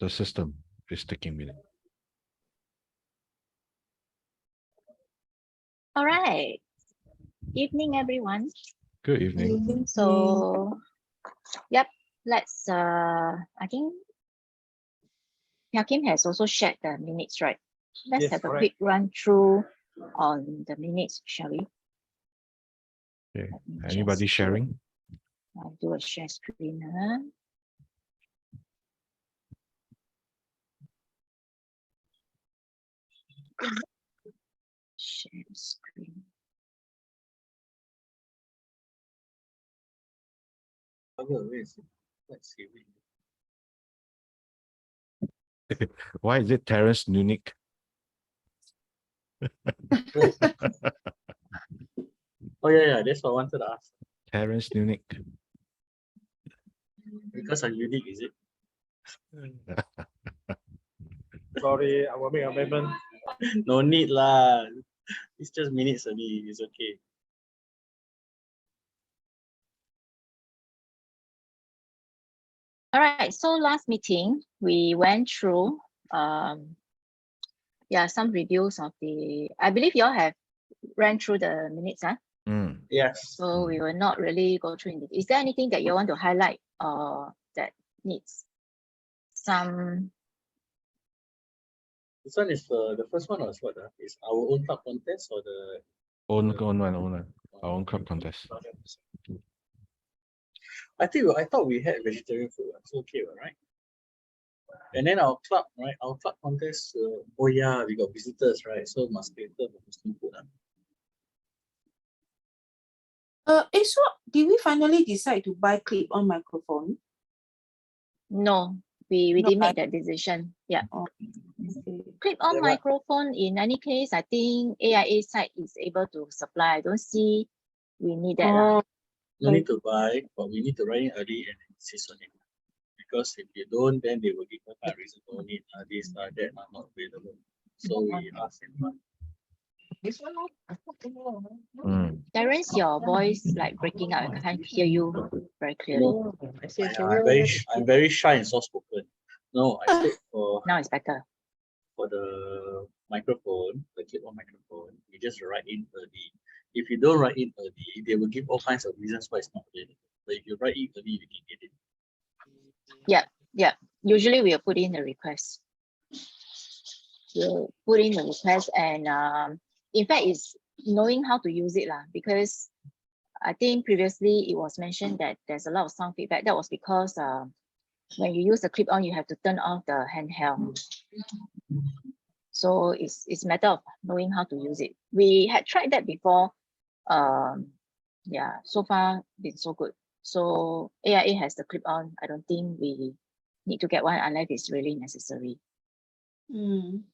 the system is taking minutes. All right. Evening, everyone. Good evening. So, yep, let's, I think Hakim has also shared the minutes, right? Let's Yes, have a correct. quick run through on the minutes, shall we? Okay. Let me Anybody just sharing? I'll do a share screen. Huh? Share screen. Let's see. Why is it Terrence Nunic? Oh yeah, that's what I wanted to ask. Terrence Nunic. Because I'm unique, is it? Sorry, I will make amendment. No need lah. It's just minutes only. It's okay. All right, so last meeting, we went through, yeah, some reviews of the, I believe you all have ran through the minutes, huh? Yes. So we will not really go through. Is there anything that you want to highlight that needs some? This one is the first one was what? Is our own club contest or the Own one, our own club contest. I thought we had vegetarian food. It's okay, right? And then our club, right? Our club contest. Oh yeah, we got visitors, right? So must cater for Muslim food. So did we finally decide to buy clip-on microphone? No, we No, didn't make that decision. Yeah. Oh, okay. Clip-on Yeah, but- microphone, in any case, I think AIA side is able to supply. I don't see we need that. Oh, No need to buy, but we need to write in early and insist on it. Because if you don't, then they will give a reason don't need this, that are not available. So we ask them. This one, Terence, your voice like breaking up. I can't hear you very clearly. I'm very shy and soft spoken. No, I said Now it's better. for the microphone, the clip-on microphone, you just write in early. If you don't write in early, they will give all kinds of reasons why it's not available. But if you write in early, you can get it. Yeah. Usually we'll put in the request. We'll put in the request, and in fact, it's knowing how to use it lah. Because I think previously it was mentioned that there's a lot of sound feedback. That was because when you use the clip-on, you have to turn off the handheld. So it's a matter of knowing how to use it. We had tried that before. Yeah, so far been so good. So AIA has the clip-on. I don't think we need to get one unless it's really necessary.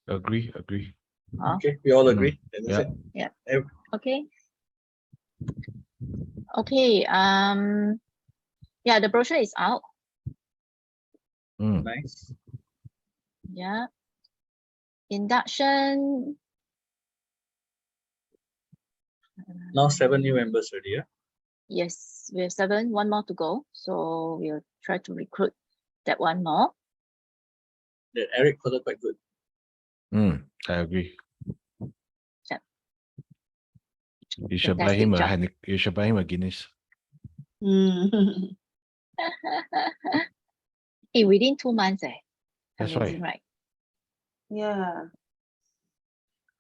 Agree. Huh? Okay, we all agree. Then that's Yeah. it. Okay. Okay. Yeah, the brochure is out. Nice. Yeah. Induction. Now 7 new members already. Yeah? Yes, we have 7, one more to go. So we'll try to recruit that one more. That Eric called quite good. I agree. Yeah. You should buy him Fantastic you should buy him a Guinness. Hey, within 2 months, That's amazing, right. right? yeah.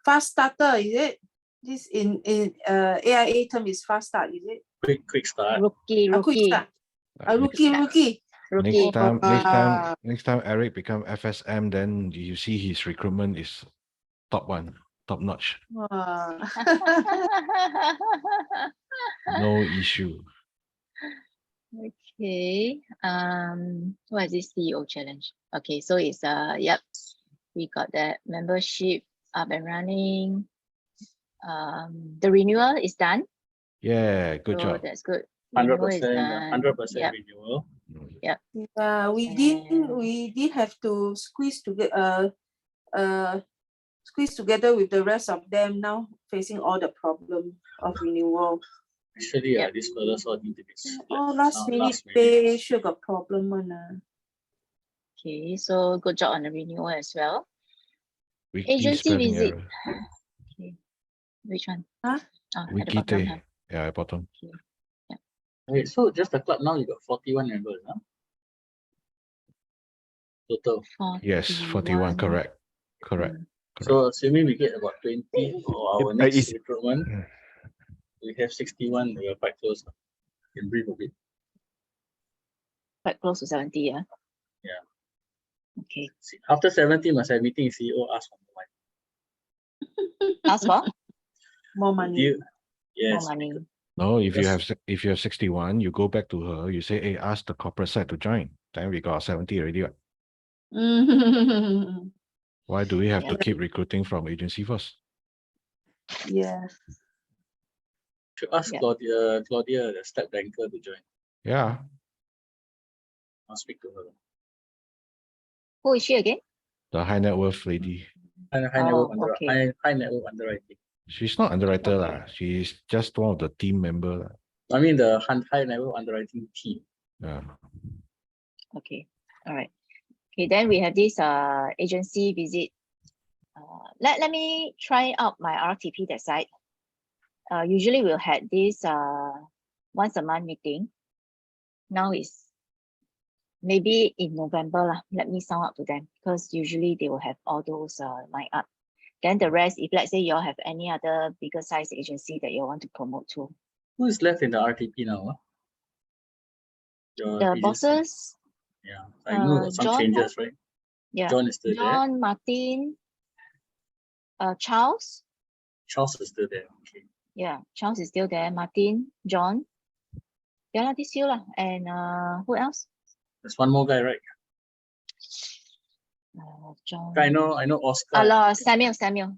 Fast starter, is it? This in AIA term is fast start, is it? Quick start. Rookie. A quick start. A rookie. Next Wow. time Eric become FSM, then you see his recruitment is top notch. Wow. No issue. Okay. What is this CEO challenge? Okay, so it's yep, we got that membership up and running. The renewal is done. Yeah, good So job. that's good. 100%, Renewal is done. Yep. renewal. Yep. Yeah, we did have to squeeze together with the rest of them now facing all the problem of renewal. Actually, Yep. this fellow saw need to be Oh, last minute last minute. pay sure got problem one. Okay, so good job on the renewal as well. Wiki Agency spelling visit. error. Okay, which one? Huh? Ah, at the Wiki bottom. te. Huh? Yeah, at bottom. Okay. Okay, so just the club now you got 41 members, huh? Total. Yes, 41, 41. correct. Correct. Mm. So assuming we get about 20 for our next recruitment, Mm. we have 61, we are quite close. Can brief a bit. Quite close to 70, yeah. Yeah. Okay. See, after 70 must have meeting CEO ask for more money. Ask for More money. Deal. Yes. more money. No, if you Yes. have 61, you go back to her, you say, hey, ask the corporate side to join. Then we got 70 already. Right? Why do we have to Yeah. keep recruiting from agency first? Yeah. Should ask Yeah. Claudia, the step banker, to join. Yeah. I'll speak to her. Who is she again? The high net worth lady. High Oh, network okay. high network underwriting. She's not underwriter. Okay. lah. She's just one of the team member. lah. I mean the high network underwriting team. Yeah. Okay. All right. Okay, then we have this agency visit. Let me try out my RTP that side. Usually we'll have this once a month meeting. Now it's maybe in November lah. Let me sound out to them because usually they will have all those lined up. Then the rest, if let's say you all have any other bigger size agency that you want to promote to. Who is left in the RTP now? Huh? Your The agency. bosses, Yeah, I know got some John, changes, right? yeah, John is still there. John, Martin, Charles, Charles is still there. Okay. yeah, Charles is still there. Martin, John, yeah lah, this year lah. And who else? There's one more guy, right? John. I know Oscar. Samuel. Samuel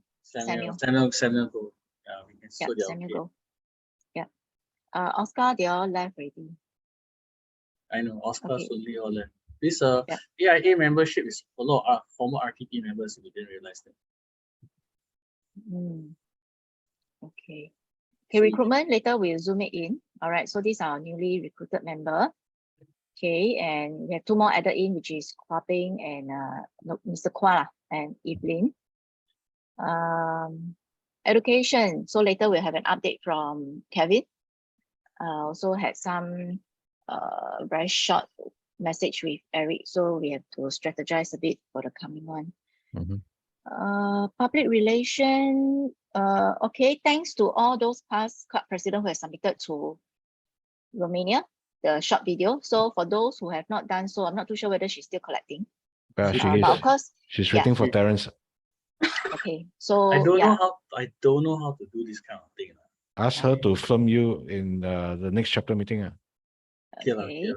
go. Yeah, we can Yeah, so they're Samuel okay. go. Yeah. Oscar, they all left already. I know Oscar Okay. Sunli all that. This Yeah. AIA membership is a lot of former RTP members. We didn't realize that. Okay. Okay, recruitment, later we'll zoom it in. All right, so these are our newly recruited member. Okay, and we have two more added in, which is Kwa Ping and Mr. Kwa and Evelyn. Education, so later we'll have an update from Kevin. Also had some very short message with Eric, so we have to strategize a bit for the coming one. Public relation, okay, thanks to all those past club presidents who have submitted to Romania, the short video. So for those who have not done so, I'm not too sure whether she's still collecting. Well, She she did. is. But of course, She's yeah. waiting for Terence. Okay, so I don't yeah, know how to do this kind of thing. Ask her to film you in the next chapter meeting. okay.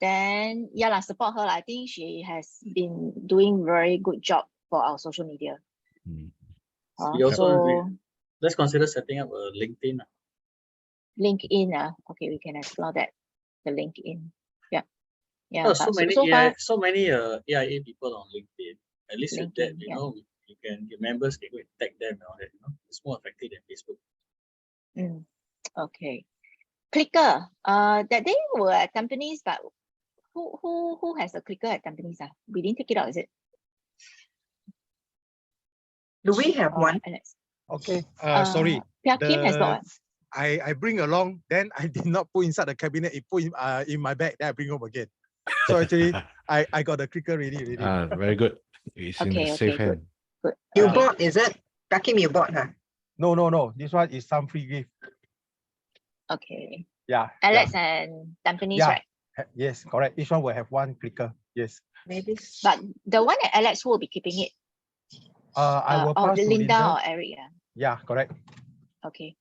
Then yeah lah, support her. I think she has been doing very good job for our social media. We also So let's consider setting up a LinkedIn. LinkedIn, okay, we can explore that. The LinkedIn, yeah. Oh, But so many AIA people on LinkedIn. At least with that, LinkedIn, you yeah. know, you can your members can go and tag them and all that. You know, it's more effective than Facebook. Okay. Clicker. That day we were at Tampines, but who has a clicker at Tampines? We didn't take it out, is it? Do we have one? Alex. Okay, sorry. Pia Kim has got one. I bring along, then I did not put inside the cabinet, it put in my bag, then I bring home again. So actually, I got the clicker ready. Very good. It's in Okay, the safe okay, hand. Good. You Okay. bought, is it? Pakim, you bought, huh? No. This one is some free gift. Okay. Yeah. Alex and Tampines, Yeah. right? Yes, correct. Each one will have one clicker. Yes. Maybe. But the one at Alex, who will be keeping it? I will pass to Linda Linda. or Eric. Yeah, correct. Okay.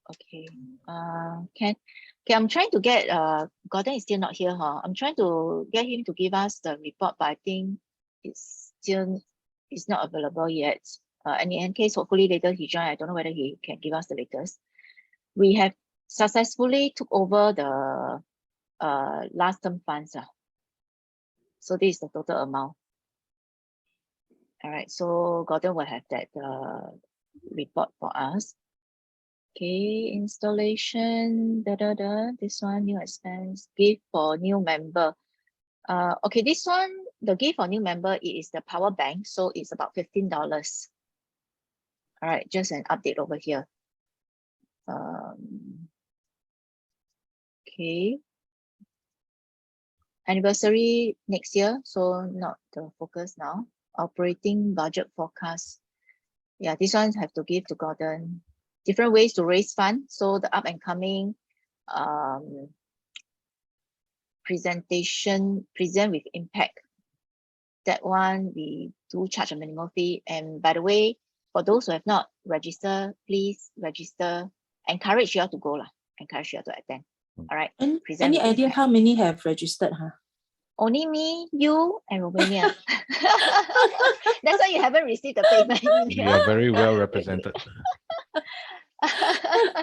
Okay. Okay, I'm trying to get Gordon is still not here, huh? I'm trying to get him to give us the report, but I think it's not available yet. And in any case, hopefully later he join. I don't know whether he can give us the latest. We have successfully took over the last term funds. So this is the total amount. All right, so Gordon will have that report for us. Okay, installation, this one, new expense, gift for new member. Okay, this one, the gift for new member, it is the power bank, so it's about $15. All right, just an update over here. Okay. Anniversary next year, so not the focus now. Operating budget forecast. Yeah, this one have to give to Gordon. Different ways to raise funds. So the up and coming present with impact. That one we do charge a minimal fee. And by the way, for those who have not registered, please register. Encourage you all to go lah. Encourage you all to attend. All right. And Present any with idea impact. how many have registered, huh? Only me, you, and Romania. That's why you haven't received the payment You email. are very well represented.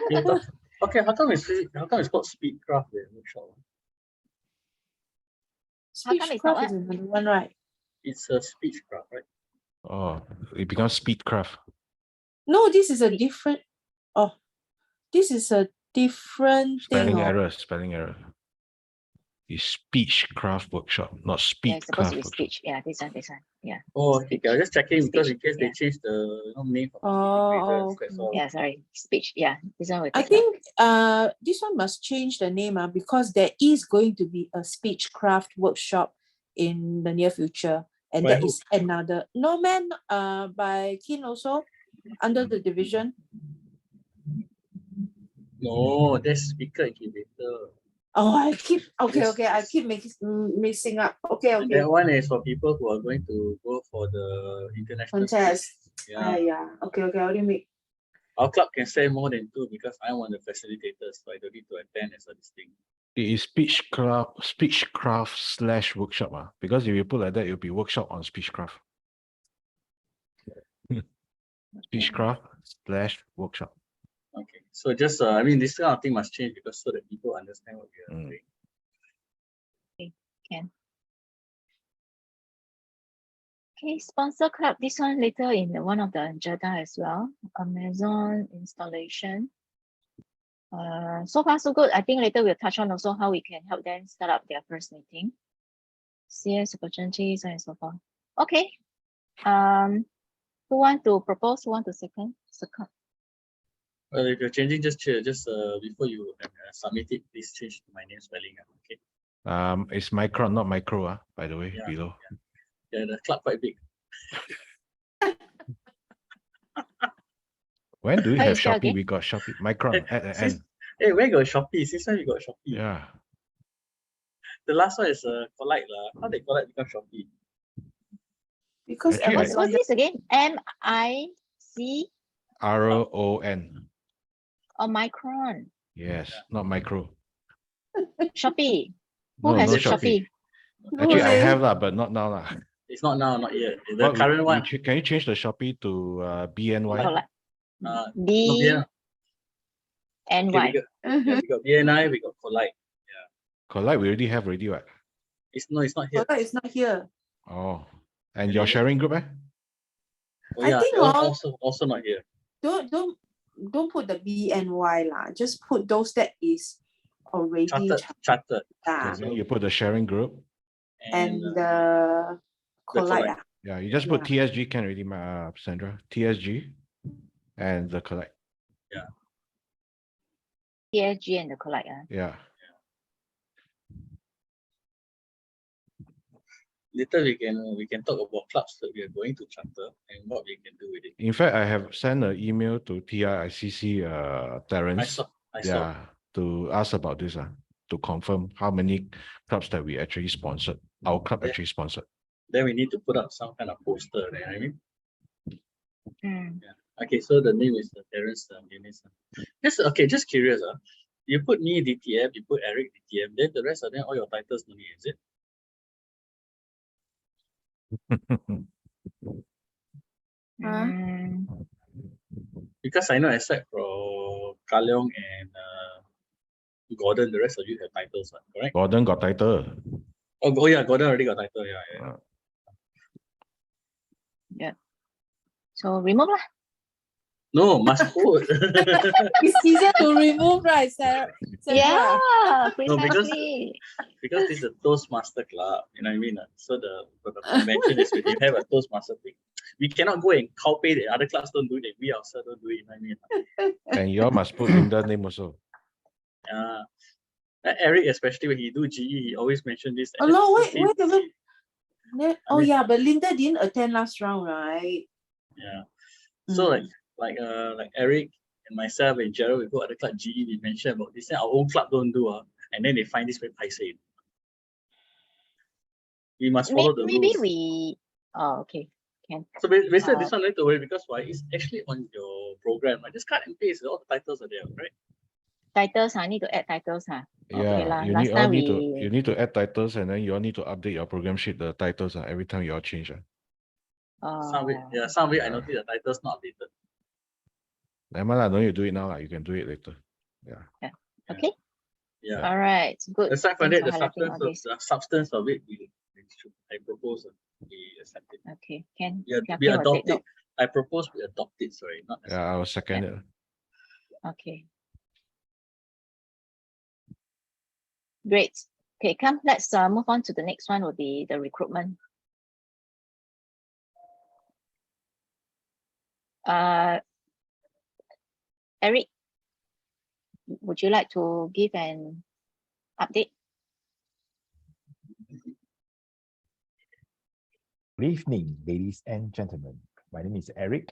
Yeah, but- okay, how come it's called Speedcraft the workshop? How come it's not Speechcraft is another one, right? It's a Speechcraft, right? Oh, it becomes Speedcraft. No, this is a different. Oh, this is a different Spelling thing. error, spelling error. It's Speechcraft workshop, not Yeah, it's supposed to Speedcraft be workshop. speech. Yeah, this one. Yeah. Oh, okay. I was just checking because in Speech, case they yeah. change the name of the Oh, graders, that's okay. all. Yeah, sorry. Speech. Yeah, this one will I take think this one must change the name because there is going to be a speechcraft workshop in the near future, and By that who? is another. No man, by Kin also under the division. No, that's speaker incubator. Oh, I keep Yes. I keep mixing up. Okay. And that one is for people who are going to go for the international Contest. Yeah. Yeah. Okay. I already make. Our club can say more than 2 because I'm one of the facilitators, so I don't need to attend as a thing. It is Speechcraft / workshop. Because if you put like that, it'll be workshop on Speechcraft. Speechcraft / workshop. Okay. So just I mean this kind of thing must change because so that people understand what we are Mm. doing. Can. Okay, sponsor club. This one later in one of the agenda as well. Amazon installation. So far so good. I think later we'll touch on also how we can help them start up their first meeting. CS opportunities and so forth. Okay. Who want to propose? Who want to second? Well, if you're changing, just before you submit it, please change my name spelling. Okay. It's micron, not micro, by the way, Yeah, below. Yeah, the club quite big. When do we How you have spell Shopee? again? We got Shopee. Micron at the Since- end. Hey, where got Shopee? Since when you got Shopee? Yeah. The last one is Collide lah. How did Collide become Shopee? Because Actually, What's Amazon this again? MIC RON. or Micron? Yes, not micro. Shopee. Who No, has no Shopee? Actually, I leh. have but not now. It's not now, not yet. The What, current one. can you change the Shopee to BNY? Collide. No, B BNI. N Okay, Y. we got BNI, we got Collide. Collide, we already have already, what? It's not here. It's not here. Oh, and your sharing group, Oh, I yeah, think that one all- also not here. Don't put the BNY lah. Just put those that is already Chartered. ah, Okay, then you put the sharing group. and uh, the collide. Collide. Yeah, you just put TSG can already, Sandra. TSG and the Collide. TSG and the Collide. Yeah. later we can talk about clubs that we are going to charter and what we can do with it. In fact, I have sent an email to TICC Terrence. I saw. To ask about this, to confirm how many clubs that we actually sponsored. Our club Yeah. actually sponsored. Then we need to put up some kind of poster there. I mean, Mm. okay, so the name is Terrence Dennis. Just curious. You put me DTM, you put Eric DTM, then the rest of them, all your titles no need, is it? Mm. Because I know except for Kaleong and Gordon, the rest of you have titles, correct? Gordon got title. Oh yeah, Gordon already got title, yeah. So remove lah. No, must put. It's easier to remove, right, Sarah? Yeah, No, because- precisely. because this is a Toastmaster club, you know what I mean? So the convention is we can have a Toastmaster thing. We cannot go and copy the other clubs don't do it, we ourselves don't do it, you know what I mean? And you all must put Linda name also. Eric, especially when he do GE, he always mention this. Oh no, wait, SCP. wait a minute. Oh mean- yeah, but Linda didn't attend last round, right? Yeah. So Mm. like Eric and myself and Gerald, we go at the club GE, we mention about this, and our own club don't do, and then they find this very paiseh. We must follow the Maybe rules. we. Oh, okay. Can. So basically, this one not to worry because why? It's actually on your program. Right? Just cut and paste. All the titles are there, right? Titles, I need to add titles, huh? Yeah, lah, you last need all time need to we- you need to add titles, and then you all need to update your program sheet, the titles every time you all change. Some of it, some of it I Yeah. noticed the titles not updated. Never mind, don't you do it now, you can do it later. Yeah. Okay. Yeah. All right. Good. Aside from Thanks that, for highlighting all this. the substance of it, I propose we accept it. Okay. Can. We Kakim we will adopt take it. I propose we adopt it. Sorry, not Yeah, I will second it. note. Okay. Great. Okay, come. Let's move on to the next one. Will be the recruitment. Eric, would you like to give an update? Good evening, ladies and gentlemen. My name is Eric,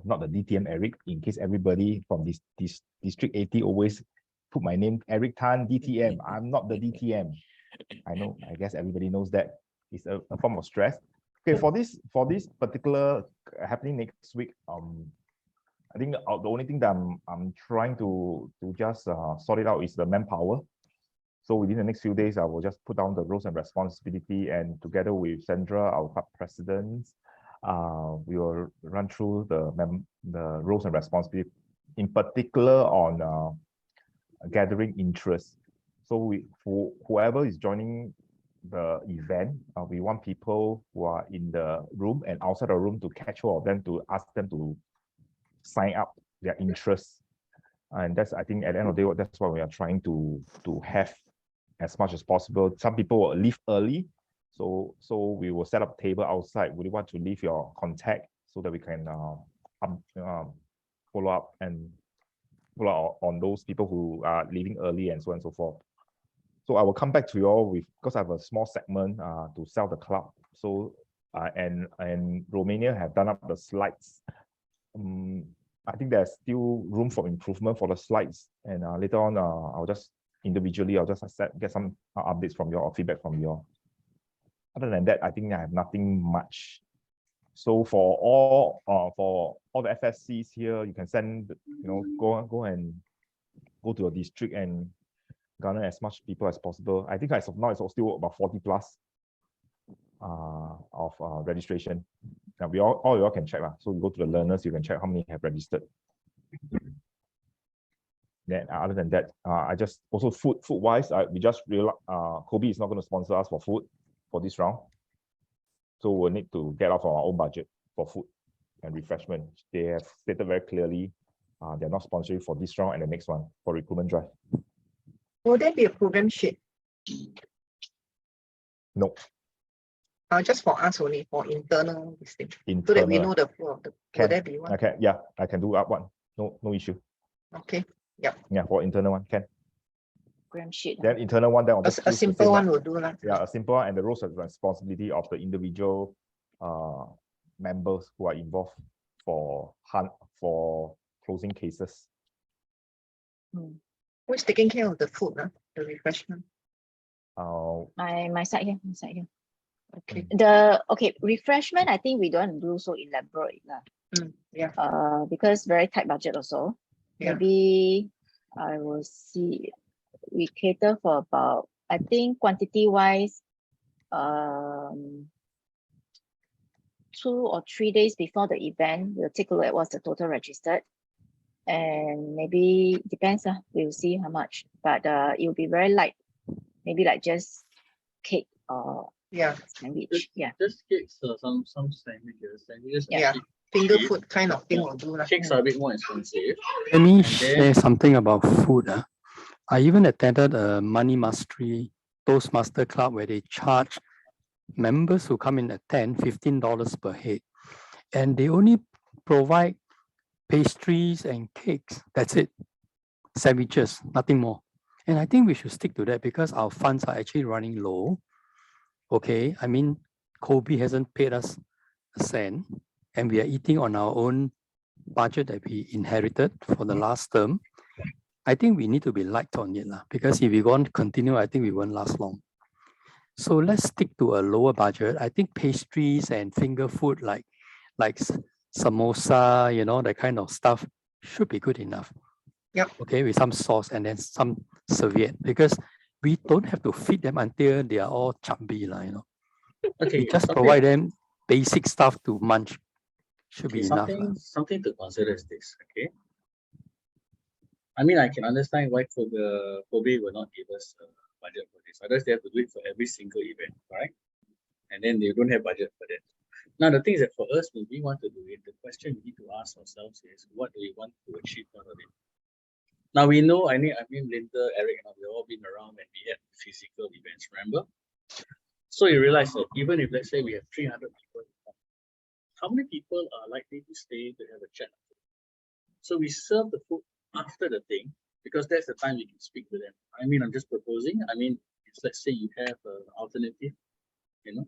not the DTM Eric, in case everybody from this District 80 always put my name Eric Tan, DTM. I'm not the DTM. I know, I guess everybody knows that. It's a form of stress. Okay, for this particular happening next week, I think the only thing that I'm trying to just sort it out is the manpower. So within the next few days, I will just put down the roles and responsibility, and together with Sandra, our club president, we will run through the roles and responsibility, in particular on gathering interest. So for whoever is joining the event, we want people who are in the room and outside the room to catch hold of them, to ask them to sign up their interests. And that's, I think, at the end of the day, that's what we are trying to have as much as possible. Some people will leave early, so we will set up a table outside. Would you want to leave your contact so that we can follow up on those people who are leaving early, and so on and so forth. So I will come back to you all because I have a small segment to sell the club. So and Romania have done up the slides. I think there's still room for improvement for the slides, and later on I'll just individually get some updates from you or feedback from you all. Other than that, I think I have nothing much. So for all the FSCs here, you can send, go and go to your district and garner as much people as possible. I think as of now, it's still about 40 plus of registration. Now all you all can check. So you go to the learners, you can check how many have registered. Then other than that, I just also food wise, we just realized Kobe is not going to sponsor us for food for this round. So we'll need to get off our own budget for food and refreshment. They have stated very clearly they're not sponsoring for this round and the next one for recruitment drive. Will there be a program sheet? No. Just for us only, for internal this thing, so Internal. that we know the flow of the. Will there be one? Okay, yeah, I can do up one. No issue. Okay. Yep. Yeah, for internal one can. Program sheet. Then internal one, then I'll just A use the simple same one will do lah. Yeah, a simple one, and the roles and responsibility of the individual members who are involved for closing cases. Who's taking care of the food, the refreshment? My side here. Okay. Refreshment, I think we don't do so elaborate lah. Yeah. Because very tight budget also. Yeah. Maybe I will see. We cater for about, I think quantity wise, 2 or 3 days before the event, we'll take a look at what's the total registered, and maybe depends. We'll see how much, but it will be very light. Maybe like just cake or sandwich. Yeah. Just cakes, some sandwiches. Yeah. Finger food kind of thing will do lah. Cakes are a bit more expensive. Let me then- share something about food. I even attended a money mastery Toastmaster Club where they charge members who come in at 10, $15 per head. And they only provide pastries and cakes. That's it. Sandwiches, nothing more. And I think we should stick to that because our funds are actually running low. Okay, I mean, Kobe hasn't paid us a cent and we are eating on our own budget that we inherited for the last term. I think we need to be light on it because if we want to continue, I think we won't last long. So let's stick to a lower budget. I think pastries and finger food like samosa, you know, that kind of stuff should be good enough. Yep. Okay, with some sauce and then some serviette because we don't have to feed them until they are all chubby, you know. Okay, We just something- provide them basic stuff to munch. Should be Okay, enough. something to consider is this, okay? I mean, I can understand why Kobe will not give us a budget for this. Otherwise, they have to do it for every single event, correct? And then they don't have budget for that. Now, the thing is that for us, when we want to do it, the question we need to ask ourselves is, what do we want to achieve out of it? Now, we know, I mean, Linda, Eric, and we've all been around when we had physical events, remember? So you realize that even if, let's say, we have 300 people, how many people are likely to stay to have a chat? So we serve the food after the thing, because that's the time we can speak to them. I mean, I'm just proposing. I mean, if let's say you have an alternative, you know,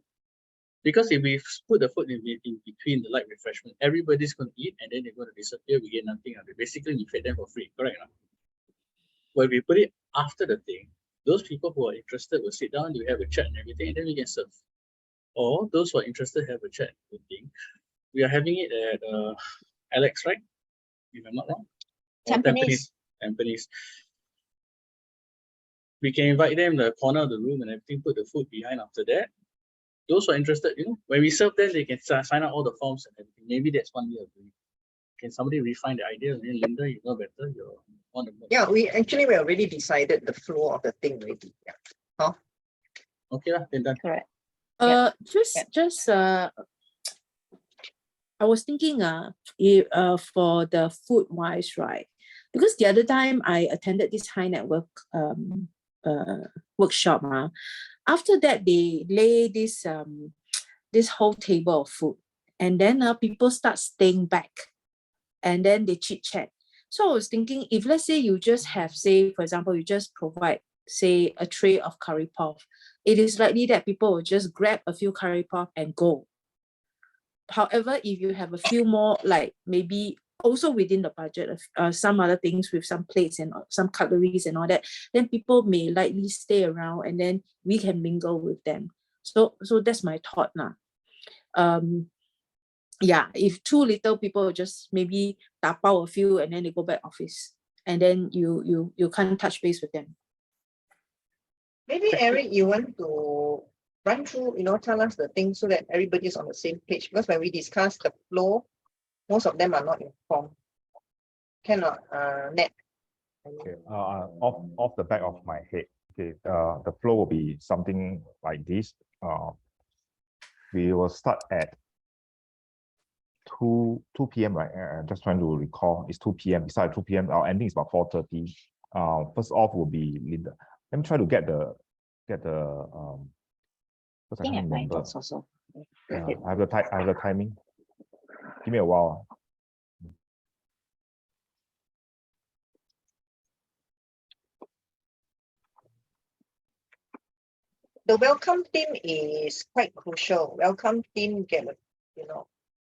because if we put the food in between the light refreshment, everybody's going to eat and then they're going to disappear. We get nothing out of it. Basically, we feed them for free, correct? When we put it after the thing, those people who are interested will sit down, we have a chat and everything, and then we can serve. Or those who are interested have a chat and everything. We are having it at Alex, right? If I'm not wrong. Tampines. Tampines. We can invite them in the corner of the room and everything, put the food behind after that. Those who are interested, you know, when we serve them, they can sign out all the forms and everything. Maybe that's one way of doing it. Can somebody refine the idea? And then Linda, you know better. You're on the board. Yeah, we already decided the flow of the thing already. Yeah. Huh? Okay, then done. Correct. Just I was thinking for the food wise, right? Because the other time I attended this high network workshop. After that, they lay this this whole table of food, and then people start staying back, and then they chit chat. So I was thinking, if let's say you just have, say, for example, you just provide, say, a tray of curry puff, it is likely that people will just grab a few curry puff and go. However, if you have a few more, like maybe also within the budget of some other things with some plates and some cutleries and all that, then people may likely stay around and then we can mingle with them. So that's my thought now. Yeah, if too little, people just maybe tapao a few and then they go back office, and then you can't touch base with them. Maybe Eric, you want to run through, you know, tell us the things so that everybody's on the same page. Because when we discuss the flow, most of them are not informed. Cannot, net. Okay, off the back of my head. Okay, the flow will be something like this. We will start at 2 p.m. right? I'm just trying to recall. It's 2 p.m. We start at 2 p.m. Our ending is about 4:30. First off will be Linda. Let me try to get the I think I have my thoughts also. I have the timing. Give me a while. The welcome team is quite crucial. Welcome team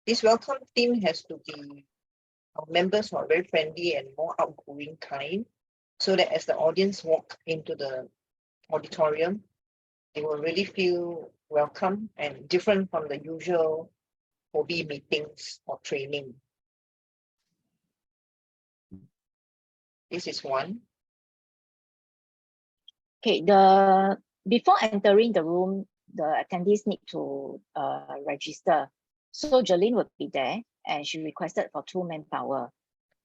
this welcome team has to be our members who are very friendly and more outgoing kind, so that as the audience walk into the auditorium, they will really feel welcome and different from the usual hobby meetings or training. This is one. Okay, before entering the room, the attendees need to register. So Jolene would be there, and she requested for 2 manpower.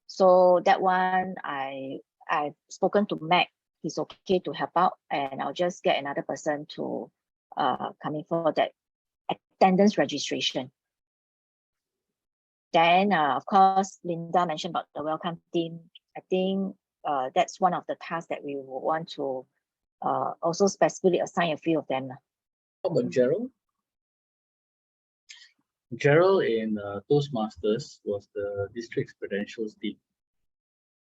So that one, I've spoken to Mac. He's okay to help out, and I'll just get another person to come in for that attendance registration. Then, of course, Linda mentioned about the welcome team. I think that's one of the tasks that we will want to also specifically assign a few of them. How about Gerald? Gerald in Toastmasters was the district's credentials team.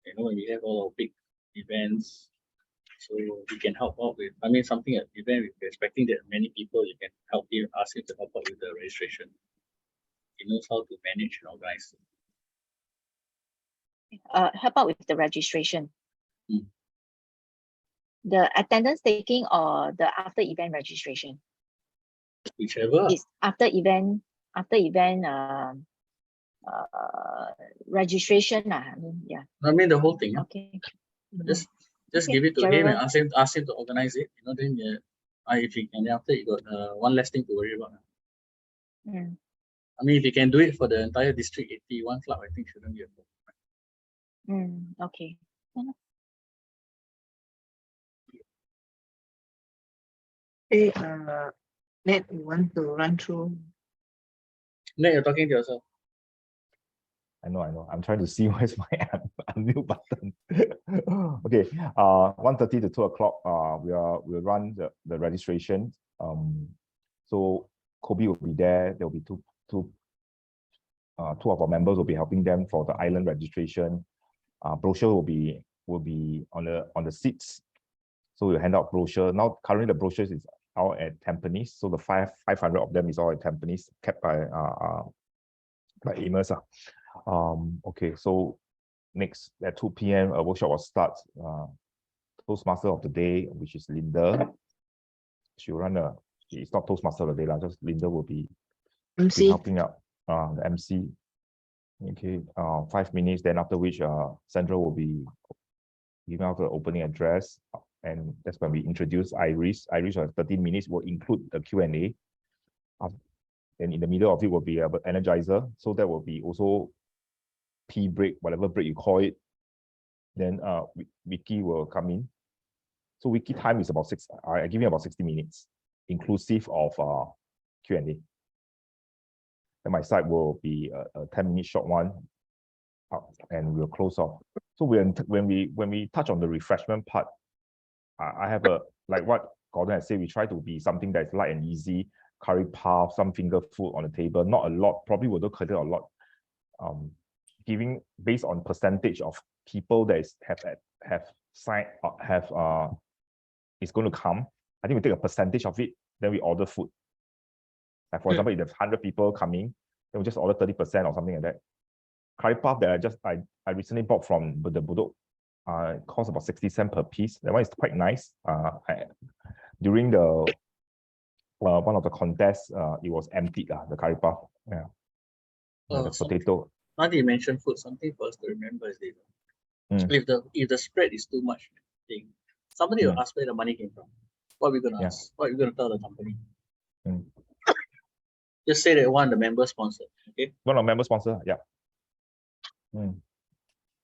You know, when we have all our big events, so we can help out with, I mean, something at event, we're expecting that many people, you can help him, ask him to help out with the registration. He knows how to manage and organize. Help out with the registration. Hmm. The attendance taking or the after event registration. Whichever. It's after event registration. I mean, yeah. I mean, the whole thing. Yeah? Okay. Just Okay, give it to him and Gerald. ask him to organize it. You know, then if he can, after you got one less thing to worry about. Mm. I mean, if you can do it for the entire district 81 club, I think shouldn't be a problem. Okay. Hey, Ned, you want to run through? No, you're talking to yourself. I know. I'm trying to see where's my unmute button. Okay, 1:30 to 2 o'clock. We'll run the registration. So Kobe will be there. There will be two of our members will be helping them for the island registration. Brochure will be on the seats. So we'll hand out brochure. Now currently the brochures is out at Tampines. So the 500 of them is all at Tampines, kept by Amos. Okay, so next at 2 p.m. a workshop will start. Toastmaster of the day, which is Linda. She'll run it's not Toastmaster of the day, just Linda will be MC. helping out the MC. Okay, 5 minutes, then after which Sandra will be giving out the opening address, and that's when we introduce Iris. Iris for 13 minutes will include the Q&A. And in the middle of it will be an energizer, so that will be also tea break, whatever break you call it. Then Vicky will come in. So Wiki time is about I give you about 60 minutes, inclusive of Q&A. Then my side will be a 10-minute short one, and we'll close off. So when we touch on the refreshment part, I have like what Gordon has said, we try to be something that's light and easy, curry puff, some finger food on the table, not a lot, probably will not cater a lot. Giving based on percentage of people that is going to come. I think we take a percentage of it, then we order food. Like for example, if there's 100 people coming, then we just order 30% or something like that. Curry puff that I recently bought from the Budok, it costs about 60 cents per piece. That one is quite nice. During the one of the contests, it was emptied, the curry puff. Yeah. The potato. Now that you mentioned food, something for us to remember is that if the spread is too much, somebody will ask where the money came from. What are we going to ask? What are we going to tell the company? Just say that one of the member sponsor. Okay. One of the member sponsor, yeah. No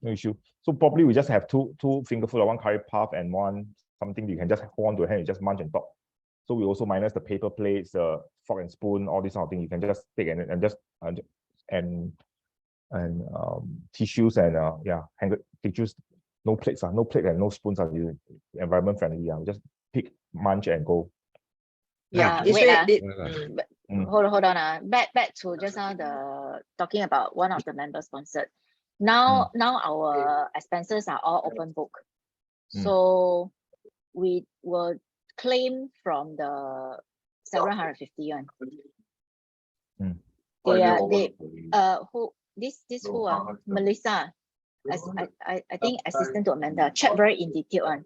issue. So probably we just have two fingerful of one curry puff and one something you can just hold on to a hand and just munch and talk. So we also minus the paper plates, the fork and spoon, all these sort of things. You can just take and just tissues and tissues. No plates, no plate and no spoons are environment friendly. Just pick, munch and go. Yeah, This wait. way, Hold on. Back to just now the talking about one of the member sponsored. Now our expenses are all open book. So we will claim from the 750 one. Melissa, I think assistant to Amanda, check very in detail one.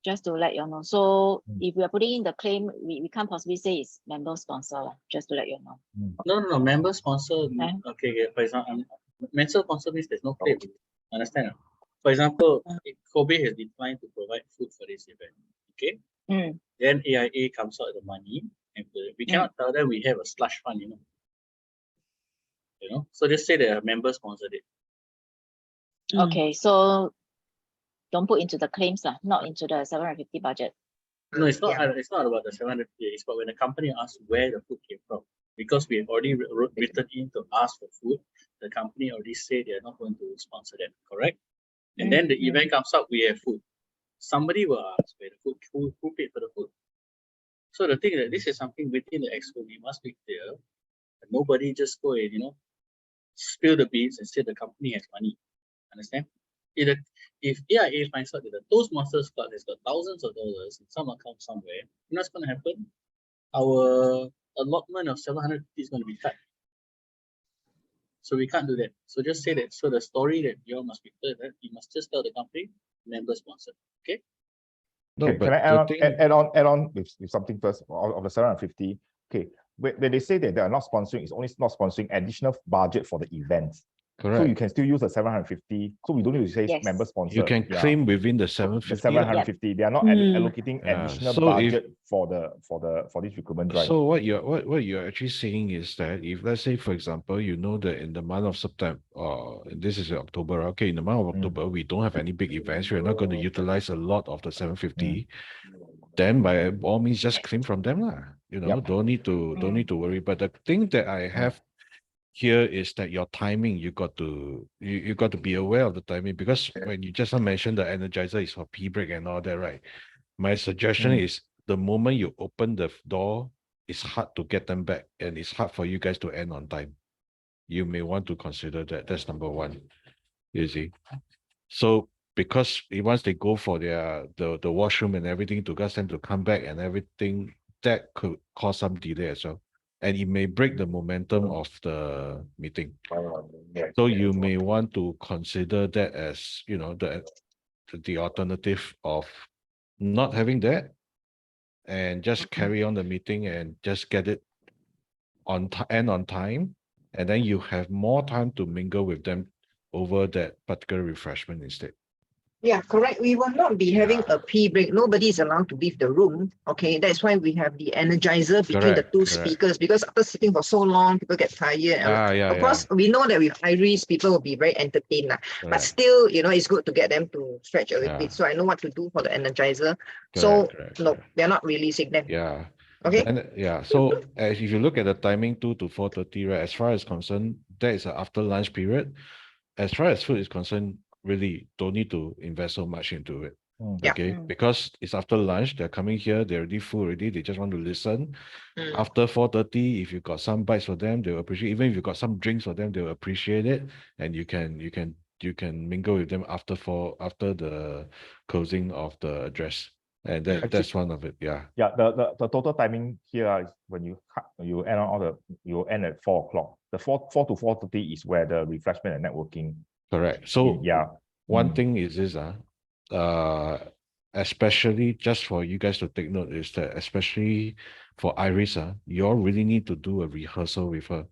Just to let you know. So if we are putting in the claim, we can't possibly say it's member sponsor, just to let you know. No, member sponsor. Okay, for example, member sponsor means there's no claim. Understand? For example, Kobe has declined to provide food for this event. Okay. Then AIA comes out the money, and we cannot tell them we have a slush fund, you know. So just say that a member sponsored it. Okay, so don't put into the claims, not into the 750 budget. No, it's not. It's not about the 750. It's about when the company asks where the food came from, because we have already written in to ask for food. The company already said they are not going to sponsor that, correct? And then the event comes up, we have food. somebody will ask where the food, who paid for the food. So the thing that this is something within the Exco, we must be clear that nobody just go and, spill the beans and say the company has money. Understand? If AIA finds out that the Toastmasters Club has got thousands of dollars in some account somewhere, you know what's going to happen? Our allotment of 750 is going to be cut. So we can't do that. So just say that. So the story that you all must be clear that you must just tell the company member sponsor. Okay. No, Can but I the thing, add on with something first of the 750? Okay, when they say that they are not sponsoring, it's only not sponsoring additional budget for the events. So you correct. can still use the 750. So we don't need to say Yes. member sponsor. You can Yeah. claim within the The 750. 750. They are not allocating Yeah, additional so if- budget for this recruitment drive. So what you're actually saying is that if, let's say, for example, you know that in the month of September, this is October, okay, in the month of October, we don't have any big events, we're not going to utilize a lot of the 750, then by all means just claim from them lah. Yep. Don't need to worry. But the thing that I have here is that your timing, you got to be aware of the timing, because when you just now mentioned the energizer is for pee break and all that, right? My suggestion is the moment you open the door, it's hard to get them back, and it's hard for you guys to end on time. You may want to consider that. That's number one. You see, so because once they go for the washroom and everything, to ask them to come back and everything, that could cause some delay as well, and it may break the momentum of the meeting. So you may want to consider that as the alternative of not having that, and just carry on the meeting and just get it end on time, and then you have more time to mingle with them over that particular refreshment instead. Yeah, correct. We will not be having a pee break. Nobody is allowed to leave the room. Okay, that's why we have the energizer between the two Correct. speakers, because after sitting for so long, people get tired. Of course, we know that with Iris, people will be very entertained. But Correct. still, it's good to get them to stretch a little Yeah. bit. So I know what to do for the energizer. So Correct. no, they're not releasing them. Yeah. Okay. Then, so if you look at the timing, 2 to 4:30, right? As far as concerned, that is an after lunch period. As far as food is concerned, really don't need to invest so much into it. Yeah. Okay, because it's after lunch, they're coming here, they're already full already, they just want to listen. After 4:30, if you got some bites for them, they'll appreciate. Even if you got some drinks for them, they'll appreciate it, and you can mingle with them after the closing of the address, and that's one of it. Yeah. Yeah, the total timing here is when you end on you end at 4 o'clock. The 4 to 4:30 is where the refreshment and networking. Correct. So yeah. One thing is this, especially just for you guys to take note, is that especially for Iris, you all really need to do a rehearsal with her,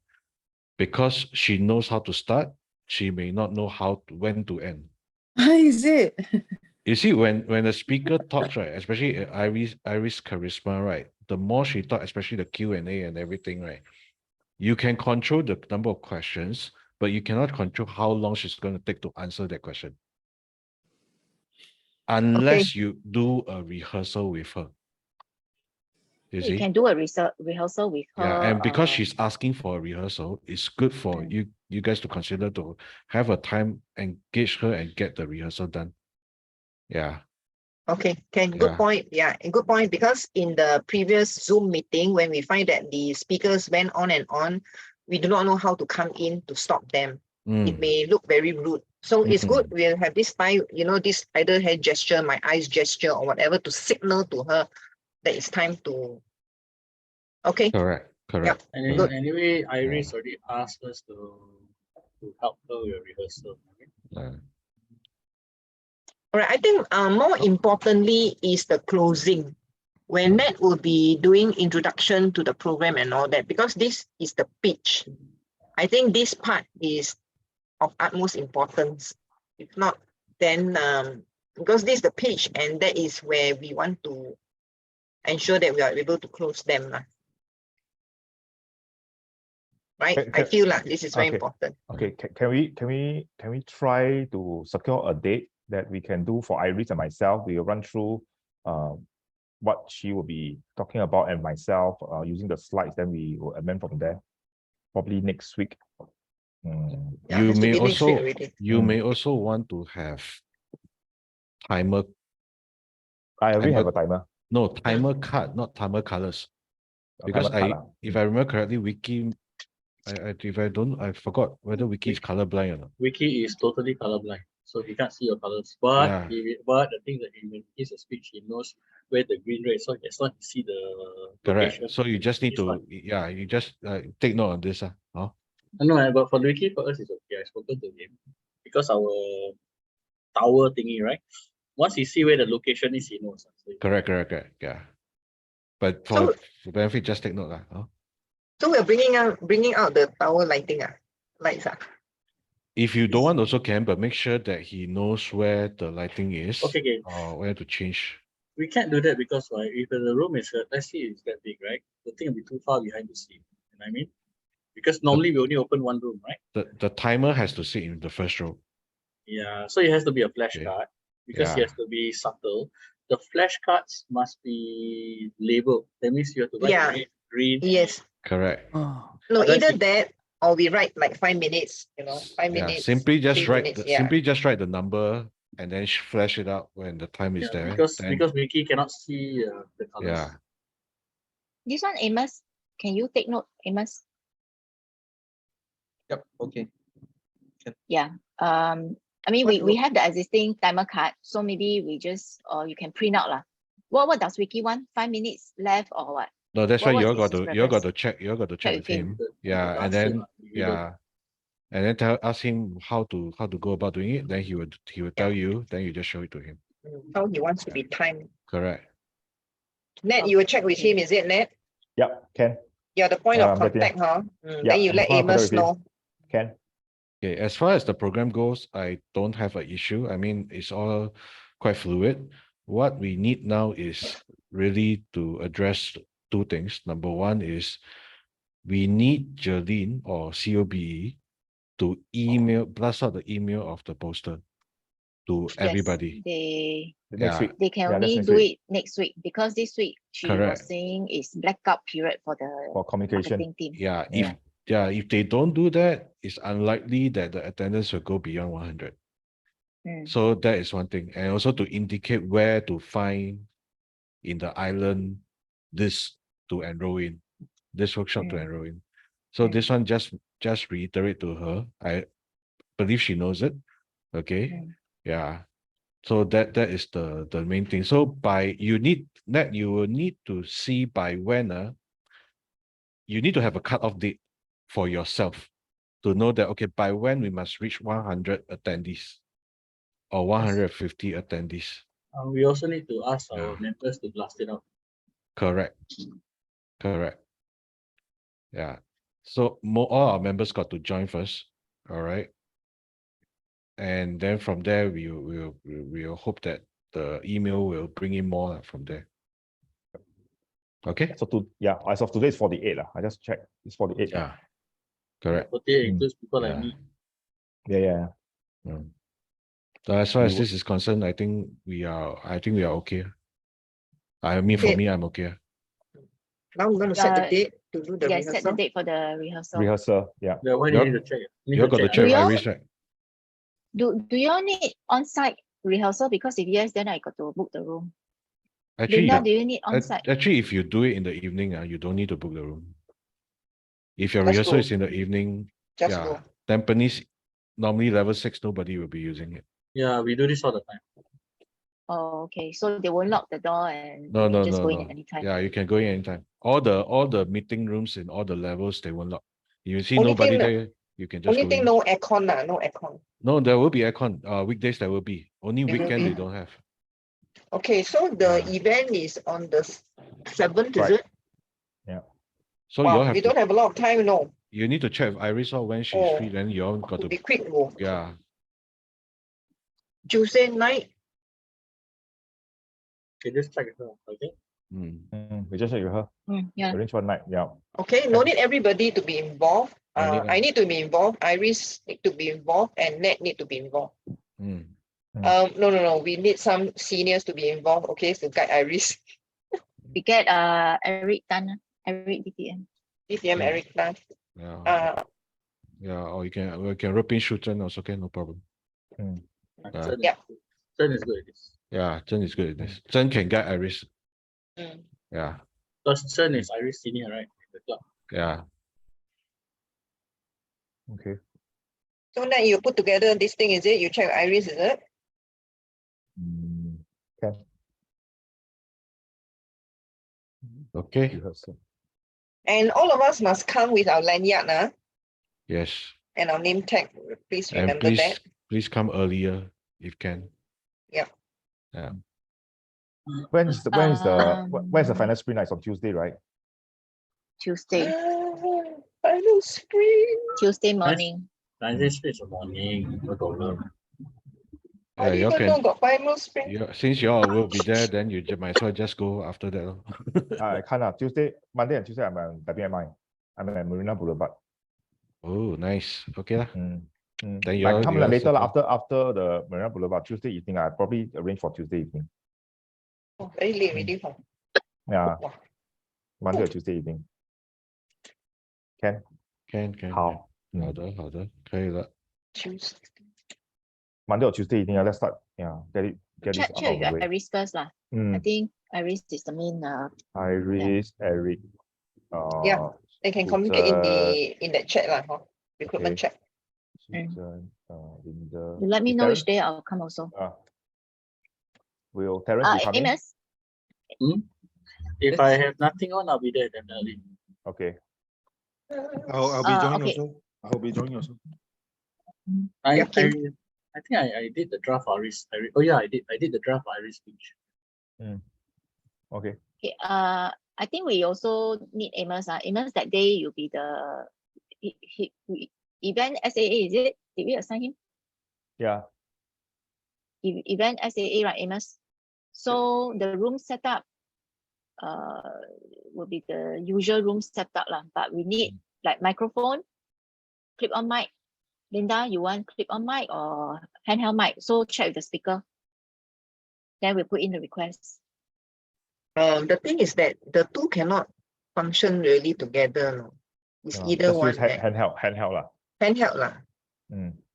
because she knows how to start. She may not know when to end. Is it? You see, when a speaker talks, right, especially Iris charisma, right, the more she talks, especially the Q&A and everything, right, you can control the number of questions, but you cannot control how long she's going to take to answer that question, unless you do a rehearsal with her. You see? can do a rehearsal with her. Yeah, and because she's asking for a rehearsal, it's good for you guys to consider to have a time, engage her and get the rehearsal done. Yeah. Okay, good point. Yeah, and good point, because in the previous Zoom meeting, when we find that the speakers went on and on, we do not know how to come in to stop them. It may look very rude. So it's good we'll have this time, this either hand gesture, my eyes gesture, or whatever, to signal to her that it's time to. Okay. Correct. And Good. anyway, Iris already asked us to help her with rehearsal. Okay? All right, I think more importantly is the closing, when Nat will be doing introduction to the program and all that, because this is the pitch. I think this part is of utmost importance. If not, then because this is the pitch, and that is where we want to ensure that we are able to close them. Right? I feel like this is very important. Okay, can we try to secure a date that we can do for Iris and myself? We will run through what she will be talking about, and myself using the slides, then we will amend from there, probably next week. You may also want to have timer I already have Timer- a timer. No, timer card, not timer colors. A Because timer card, if I remember correctly, Wiki, if I don't, I forgot whether Wiki is colorblind or not. Wiki is totally colorblind, so he can't see your colors. But Yeah. but the thing that when he gives a speech, he knows where the green red. So as long as he see the Correct. location, So you just need it's fine. to, yeah, you just take note on this. Oh, No, but for the Wiki, for us, it's okay. I've spoken to him because our tower thingy, right? Once he see where the location is, he knows. So correct. Yeah. But So- for benefit, just take note. Oh. So we're bringing out the tower lighting, lights. If you don't want, also can, but make sure that he knows where the lighting is okay. or where to change. We can't do that because if the room is, let's see, it's that big, right? The thing will be too far behind to see. You know what I mean? Because normally we only open one room, right? The timer has to sit in the first row. Yeah, so it has to be a flash Okay. card because it Yeah. has to be subtle. The flash cards must be labeled. That means you have to write Yeah. red, green. Yes. Correct. Oh, No, Otherwise either you- that or we write like 5 minutes, 5 Yeah, minutes. simply just 3 write minutes, the, yeah. simply just write the number and then flash it out when the time is Yeah, there. because then, because Mickey cannot see the colors. yeah. This one, Amos, can you take note, Amos? Yep, okay. Yeah. I mean, What we do- have the existing timer card, so maybe we just, or you can print out lah. What does Wiki want? 5 minutes left or what? No, that's What why you all was got his to you all got preference? to check Check with with him. him. The- Yeah, the and last year, then we don't- yeah. And then ask him how to go about doing it. Then he would tell you. Then you just show it to him. How he wants to be timed. Correct. Ned, you will check with him, is it, Ned? Yep, can. You're the point of Getting- contact, huh? Yeah, Then you I'm let point of contact Amos with him. know. Can. Okay, as far as the program goes, I don't have an issue. I mean, it's all quite fluid. What we need now is really to address two things. Number one is we need Jolene or COBE to blast out the email of the poster to Yes, everybody. They Next Yeah. week. they can Yeah, that's only next do week. it next week because this week she was Correct. saying is blackout period for the For communication. marketing team. Yeah, Yeah. if they don't do that, it's unlikely that the attendance will go beyond 100. Mm. So that is one thing. And also to indicate where to find in the island this to enroll in, this workshop to Mm. enroll in. So Mm. this one just reiterate to her. I believe she knows it. Okay. Mm. Yeah. So that is the main thing. So you will need to see by when you need to have a cutoff date for yourself to know that okay, by when we must reach 100 attendees or 150 attendees. We also need to ask our Yeah. members to blast it out. Correct. Yeah. So all our members got to join first. All right. And then from there, we'll hope that the email will bring in more from there. Okay. So as of today it's 48. I just checked. It's 48. Yeah. Correct. But they includes people like Yeah. me. Yeah. So as far as We this is concerned, I think we are okay. I mean, for Okay. me, I'm okay. Now we're going to set the Uh, date to do the Yes, set the rehearsal. date for the rehearsal. Rehearsal. Yeah. Yeah, why do Yup. you need to check? You need You all got to check Do y'all- Iris, right? Do you all need on-site rehearsal? Because if yes, then I got to book the room. Actually, Linda, do you need on-site? actually, if you do it in the evening, you don't need to book the room. If your Just rehearsal go. is in the evening, Just yeah, go. Tampines, normally level 6, nobody will be using it. Yeah, we do this all the time. Oh, okay. So they won't lock the door and No, you can no, just no, go in no. anytime. Yeah, you can go in anytime. All the meeting rooms in all the levels, they won't lock. You see Only nobody thing that- there, you can just Only go thing, in. no aircon, no aircon. No, there will be aircon. Weekdays there will be. Only There will weekend be. they don't have. Okay, so the Yeah. event is on the 7th, is Right. it? So you all Wow, have we to, don't have a lot of time, no. you need to check with Iris or when she's Oh, free, then you all got To to, be quick, no. yeah. Tuesday night, Okay, just check it out. Okay. We just check with her. Yeah. Arrange one night. Yeah. okay, no need everybody to be involved. No need, I need to be involved, Iris need to be involved, and Ned need to be involved. Mm. No, we need some seniors to be involved, okay, to guide Iris. We get Eric Tan, Eric DTM. DTM Yeah. Eric Tan. Yeah. Yeah, or we can rope in Shuchen also, okay, no problem. Shen Yeah. Shen is good at this. Yeah, Zhen is good at this. Zhen can get Iris. Mm. Yeah, Because Chen is Iris senior, right? In the club. yeah. Okay. So now you put together this thing, is it? You check Iris, is it? Can Okay. you have some? And all of us must come with our lanyard Yes. and our name tag. Please And remember that. please come earlier if can. Yep. Yeah. When's the final sprint night? It's on Tuesday, right? Tuesday, Final sprint. Tuesday morning. Wednesday space of morning, no problem. I Yeah, didn't you even know can. got final sprint. Since you all will be there, then you might as well just go after that. Lor. I can't. Monday and Tuesday, I'm at WMI. I'm at Marina Boulevard. Oh, nice. Okay lah. Then But you I all can come you all later lah, circle. after the Marina Boulevard Tuesday evening. I probably arrange for Tuesday evening. Oh, very late already. Huh? Yeah, Wow. Monday or Tuesday evening. Can? Can. 好。好的，可以了。Tuesday. Monday or Tuesday evening, let's start. Yeah, get this Check out of the your way. Iris first lah. I Mm. think Iris is the main. Iris, Eric. Yeah, they can communicate in Susan, the that chat lah, huh? Recruitment Okay. chat. Susan, Linda. You let me Is know which Terence- day I'll come also. Will Terence be coming? Amos, If I have nothing on, I'll be there definitely. Okay. I'll be joining okay. also. I'll be joining also. I Kim. think I did the draft Iris. Oh yeah, I did the draft Iris speech. Okay. Okay, I think we also need Amos. Amos, that day you'll be the event SAA, is it? Did we assign him? Yeah. Event SAA, right, Amos? So the room setup will be the usual room setup lah, but we need like microphone, clip-on mic. Linda, you want clip-on mic or handheld mic? So check with the speaker. Then we put in the request. The thing is that the two cannot function really together. No? It's either Just one. use handheld lah. Handheld lah.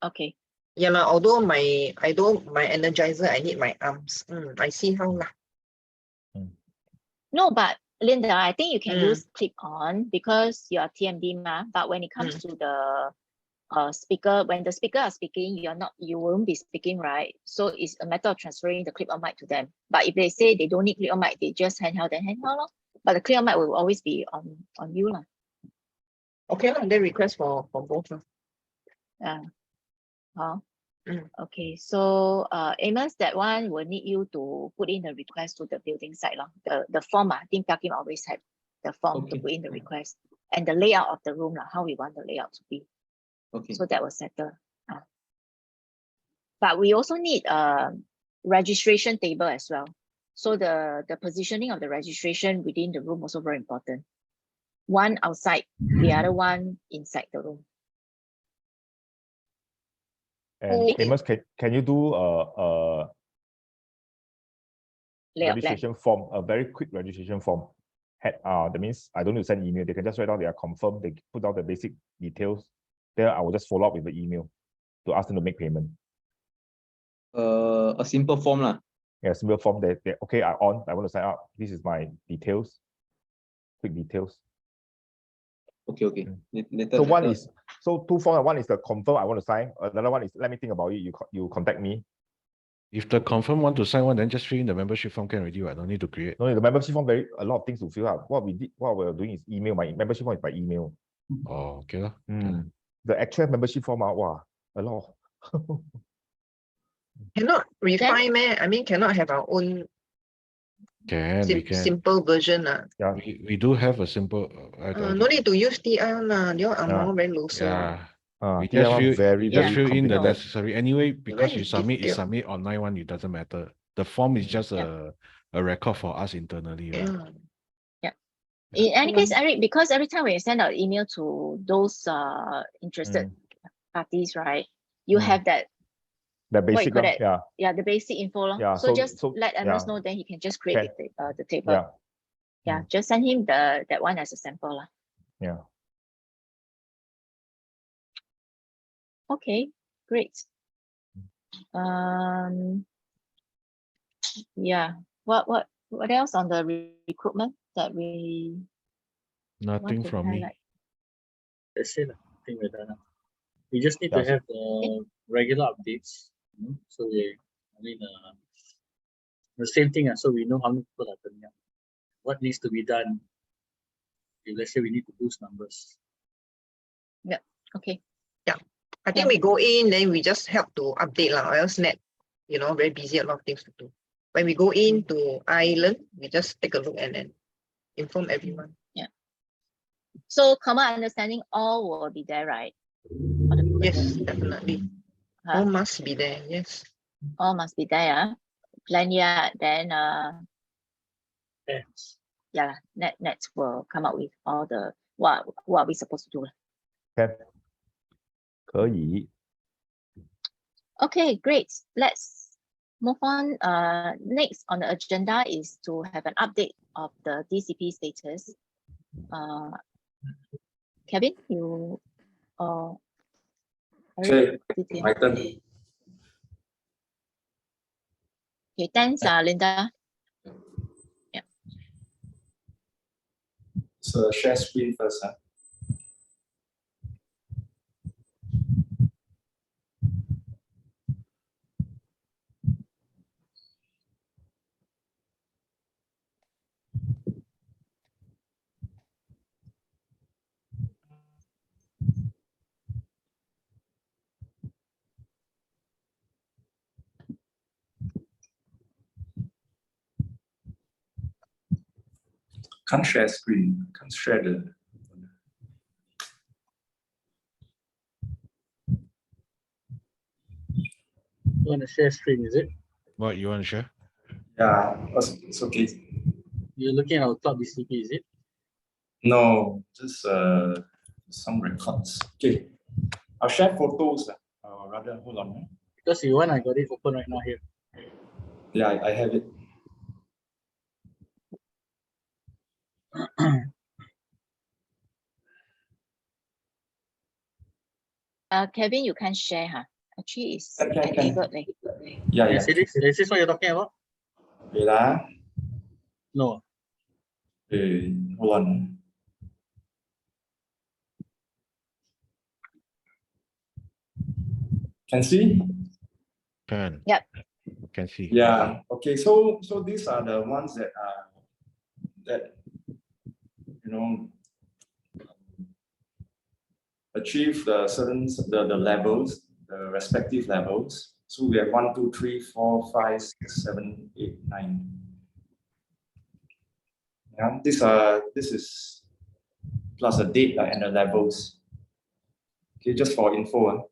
Okay. Yeah lah. Although my energizer, I need my arms. I see how lah. No, but Linda, I think you can use clip-on because you are TMD ma. But when it comes to the speaker, when the speaker are speaking, you won't be speaking, right? So it's a matter of transferring the clip-on mic to them. But if they say they don't need clip-on mic, they just handheld, then handheld lor. But the clip-on mic will always be on you lah. Okay lah. Then request for both lah. Okay, so Amos, that one will need you to put in the request to the building site lah. The form, I think Pakim always had the form to put in the request and the layout of the room lah, how we want the layout to be. Okay. So that was settled. But we also need a registration table as well. So the positioning of the registration within the room also very important. One outside, the other one inside the room. And Amos, can you do a Layout plan. registration form, a very quick registration form? That means I don't need to send email. They can just write down they are confirmed. They put down the basic details. Then I will just follow up with the email to ask them to make payment. A simple form lah. Yeah, simple form. They okay. I want to sign up. This is my details. Quick details. Okay. So two forms. One is the confirm I want to sign. Another one is let me think about it. You contact me. If the confirm want to sign one, then just fill in the membership form can already. I don't need to create. No, the membership form a lot of things to fill out. What we're doing is email. My membership form is by email. Oh, okay lah. The actual membership form, wow, a lot. Cannot refine, man. I mean, cannot have our own We can. simple version. Yeah. We do have a simple. No need to use TI one. They are more very loose. Yeah. We TI just one fill, very, just very fill in the complicated. necessary. Anyway, because you submit detailed. online one, it doesn't matter. The form is just a record for us internally. Right? Yeah. In any case, Eric, because every time when you send out email to those interested parties, right, you have that the basic, yeah, the basic info. Yeah, so just let Amos know, then he can just create the table. Yeah, just send him that one as a sample. Yeah. Okay, great. Yeah. What else on the recruitment that we want Nothing to from me. highlight? That's it. I think we're done. We just need to Yes. have the regular updates. So the same thing. So we know how many people are turning up. What needs to be done? If let's say we need to boost numbers. Okay. I think we go in, then we just help to update lah, or else net, very busy, a lot of things to do. When we go into Ireland, we just take a look and then inform everyone. So common understanding, all will be there, right? All the people Yes, there. definitely. Huh? All must be there, yes. All must be there. Lanyard, then Yes. yeah, net will come up with all the what are we supposed to do. Okay. 可以。 Okay, great. Let's move on. Next on the agenda is to have an update of the DCP status. Kevin, you Okay, DTM. my turn. Okay, thanks, Linda. So share screen first. Can't share screen. Can't share the. You want to share screen, is it? What you want to share? Yeah, it's okay. You're looking at our top DCP, is it? No, just some records. Okay, I'll share photos. Rather, hold on. Because you want, I got it open right now here. Yeah, I have it. Kevin, you can share, huh? Actually, it's Can. enabled. Yeah. Is this what you're talking about? Wait, No. hold on. Can see? Can. Yep. Can see. Yeah. Okay. So these are the ones that achieve the levels, the respective levels. So we have 1, 2, 3, 4, 5, 6, 7, 8, 9. Yeah, this is plus a date and the levels. Okay, just for info.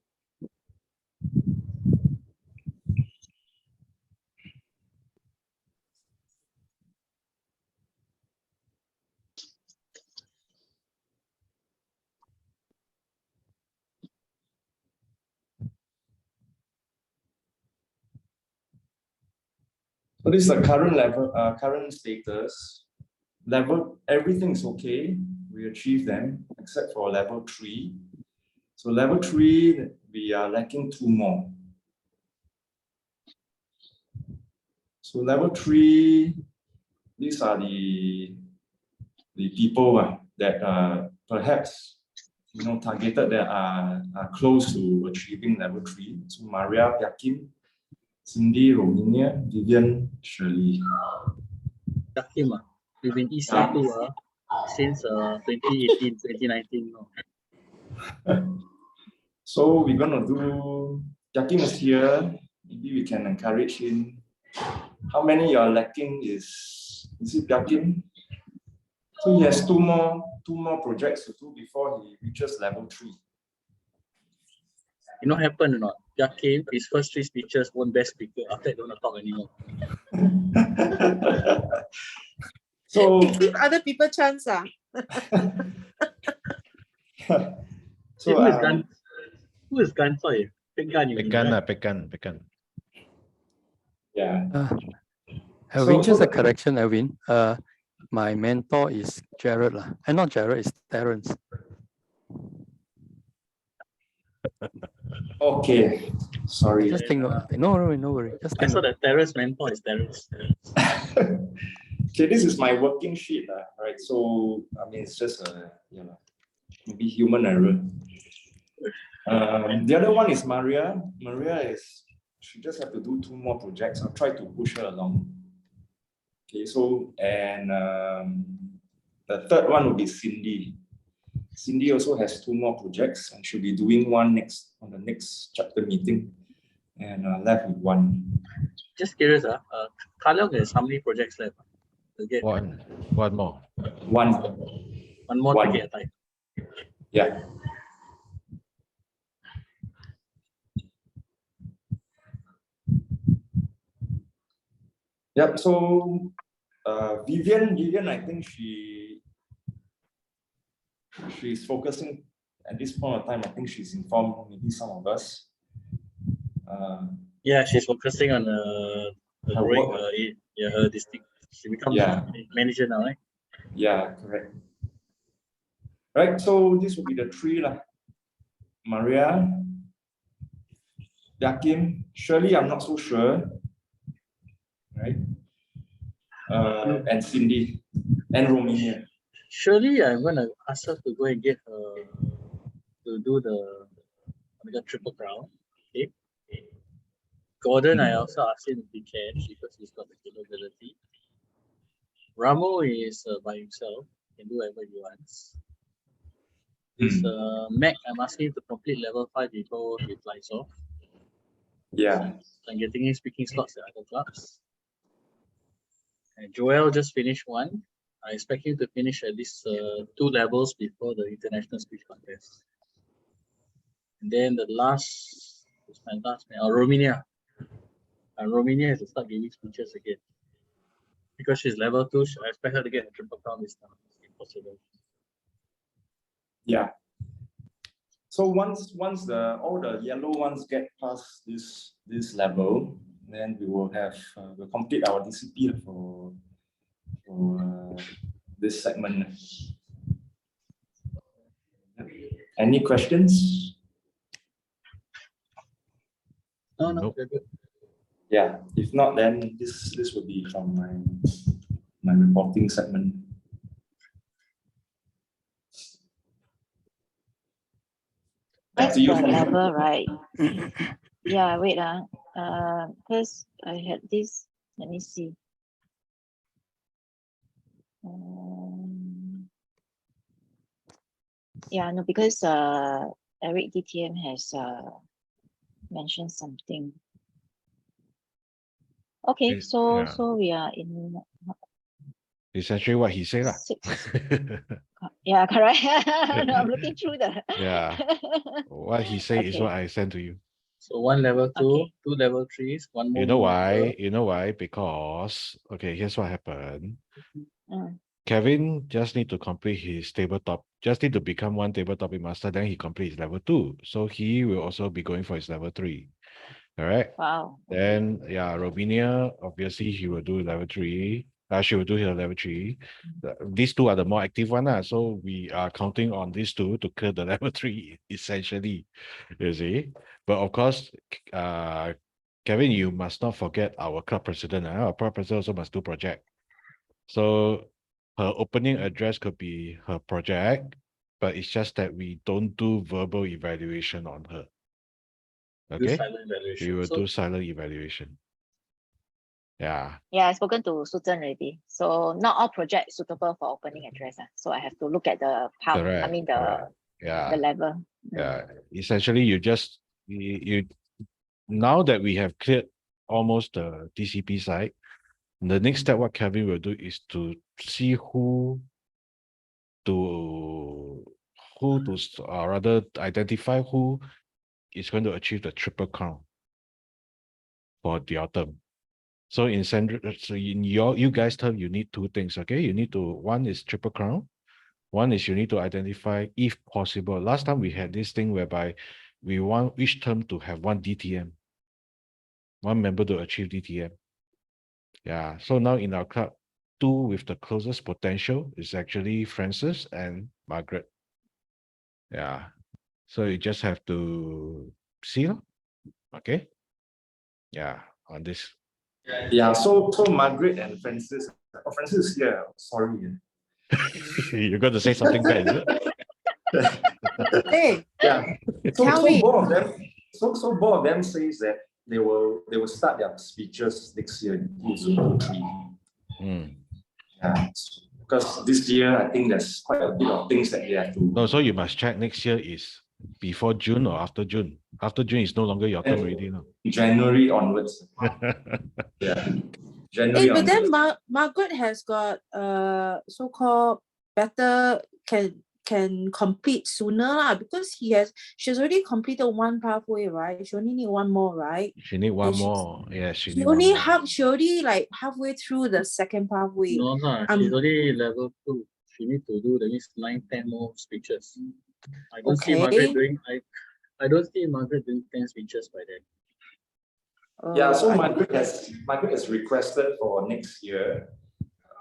So this is the current level, current status. Level, everything is okay. We achieve them except for level 3. So level 3, we are lacking 2 more. So level 3, these are the people that perhaps targeted that are close to achieving level 3. So Maria, Yakin, Cindy, Romania, Vivian, Shirley. Yakim, we've been EC2 since 2018, 2019. No. So we're gonna do. Yakim is here. Maybe we can encourage him. How many you are lacking? Is it Yakim? So he has two more projects to do before he reaches level 3. You know what happened or not? Yakim, his first 3 speeches won best speaker. After that, don't want to talk anymore. So Give other people chance. so who is Gansoy? Pegan, you mean, right? Pekan. yeah. Alvin, just so a correction, Alvin. My mentor is Jared. Not Jared, it's Terence. Okay, sorry. Just take note. No worry. Just I take saw note. that terrace mentor is terrace. Okay, this is my working sheet, right? So I mean, it's just a maybe human error. The other one is Maria. She just have to do 2 more projects. I'll try to push her along. Okay, so and the third one will be Cindy. Cindy also has 2 more projects, and she'll be doing one on the next chapter meeting, and left with 1. Just curious, Kaliang has how many projects left? Again, One more. 1. one more One. to get a time. Yeah. Yep. So Vivian, I think she's focusing at this point of time. I think she's informed maybe some of us. Yeah, she's focusing on growing work. her district. She becomes manager now, right? Yeah, correct. Right. So this will be the 3 lah. Maria, Yakim, Shirley, I'm not so sure. Right. And Cindy and Romania. Surely I'm gonna ask her to go and get to do the triple crown. Okay. Gordon, I also asked him if he can because he's got the capability. Ramo is by himself, can do whatever he wants. This Mac, I'm asking him to complete level 5 before he flies off. Yeah. I'm getting him speaking slots at other clubs. And Joel just finished 1. I expect him to finish at least 2 levels before the international speech contest. And then the last, who's my last man? Romania. And Romania has to start giving speeches again. Because she's level 2, I expect her to get a triple crown this time. It's impossible. Yeah. So once all the yellow ones get past this level, then we will have we'll complete our DCP for this segment. Any questions? No, Nope. they're good. Yeah. If not, then this will be from my reporting segment. Back As to you. per level, right? Yeah, wait, because I had this, let me see. Yeah, no, because Eric DTM has mentioned something. Okay, so Yeah. so we are in Essentially what he said lah. 6. Yeah, correct. No, I'm looking through the. Yeah. What he said is Okay. what I sent to you. So 1 level 2, Okay. 2 level 3s, 1 more. You know new why? member. You know why? Because here's what happened. Mm. Kevin just need to complete his tabletop, just need to become 1 tabletop master, then he completes level 2. So he will also be going for his level 3. All right. Wow. Then Robinia, obviously he will do level 3. She will do her level 3. These 2 are the more active one. So we are counting on these 2 to clear the level 3, essentially. You see? But of course, Kevin, you must not forget our club president. Our club president also must do project. So her opening address could be her project, but it's just that we don't do verbal evaluation on her. Do Okay? silent evaluation. We will So do silent evaluation. Yeah. Yeah, I've spoken to Susan already. So not all projects suitable for opening address. So I have to look at the power. I Correct. mean Correct. the Yeah. level. Yeah. Essentially, you now that we have cleared almost the DCP side, the next step what Kevin will do is to see who to rather identify who is going to achieve the triple crown for the autumn. So in you guys term, you need 2 things. Okay, you need to, one is triple crown, one is you need to identify, if possible. Last time we had this thing whereby we want each term to have 1 DTM, 1 member to achieve DTM. Yeah. So now in our club, 2 with the closest potential is actually Francis and Margaret. Yeah. So you just have to see, okay, yeah, on this. Yeah, so Margaret and Francis. Oh, Francis is here. Sorry. You're going to say something bad, is it? Hey, Yeah. Tell So me. both of them. So both of them says that they will start their speeches next year in 2023. Yeah. Because this year I think there's quite a bit of things that they have to. No, so you must check next year is before June or after June. After June is no longer your term already, no? January onwards. Yeah. January Hey, but then onwards. Margaret has got so-called better can complete sooner lah, because she's already completed one pathway, right? She only need one more, right? She need one And more. Yeah, she need She one only more. she already like halfway through the second pathway. No, she's already level 2. She need to do at least 9-10 more speeches. I don't see Margaret Okay. doing. I don't see Margaret doing 10 speeches by then. Yeah, so I- Margaret has requested for next year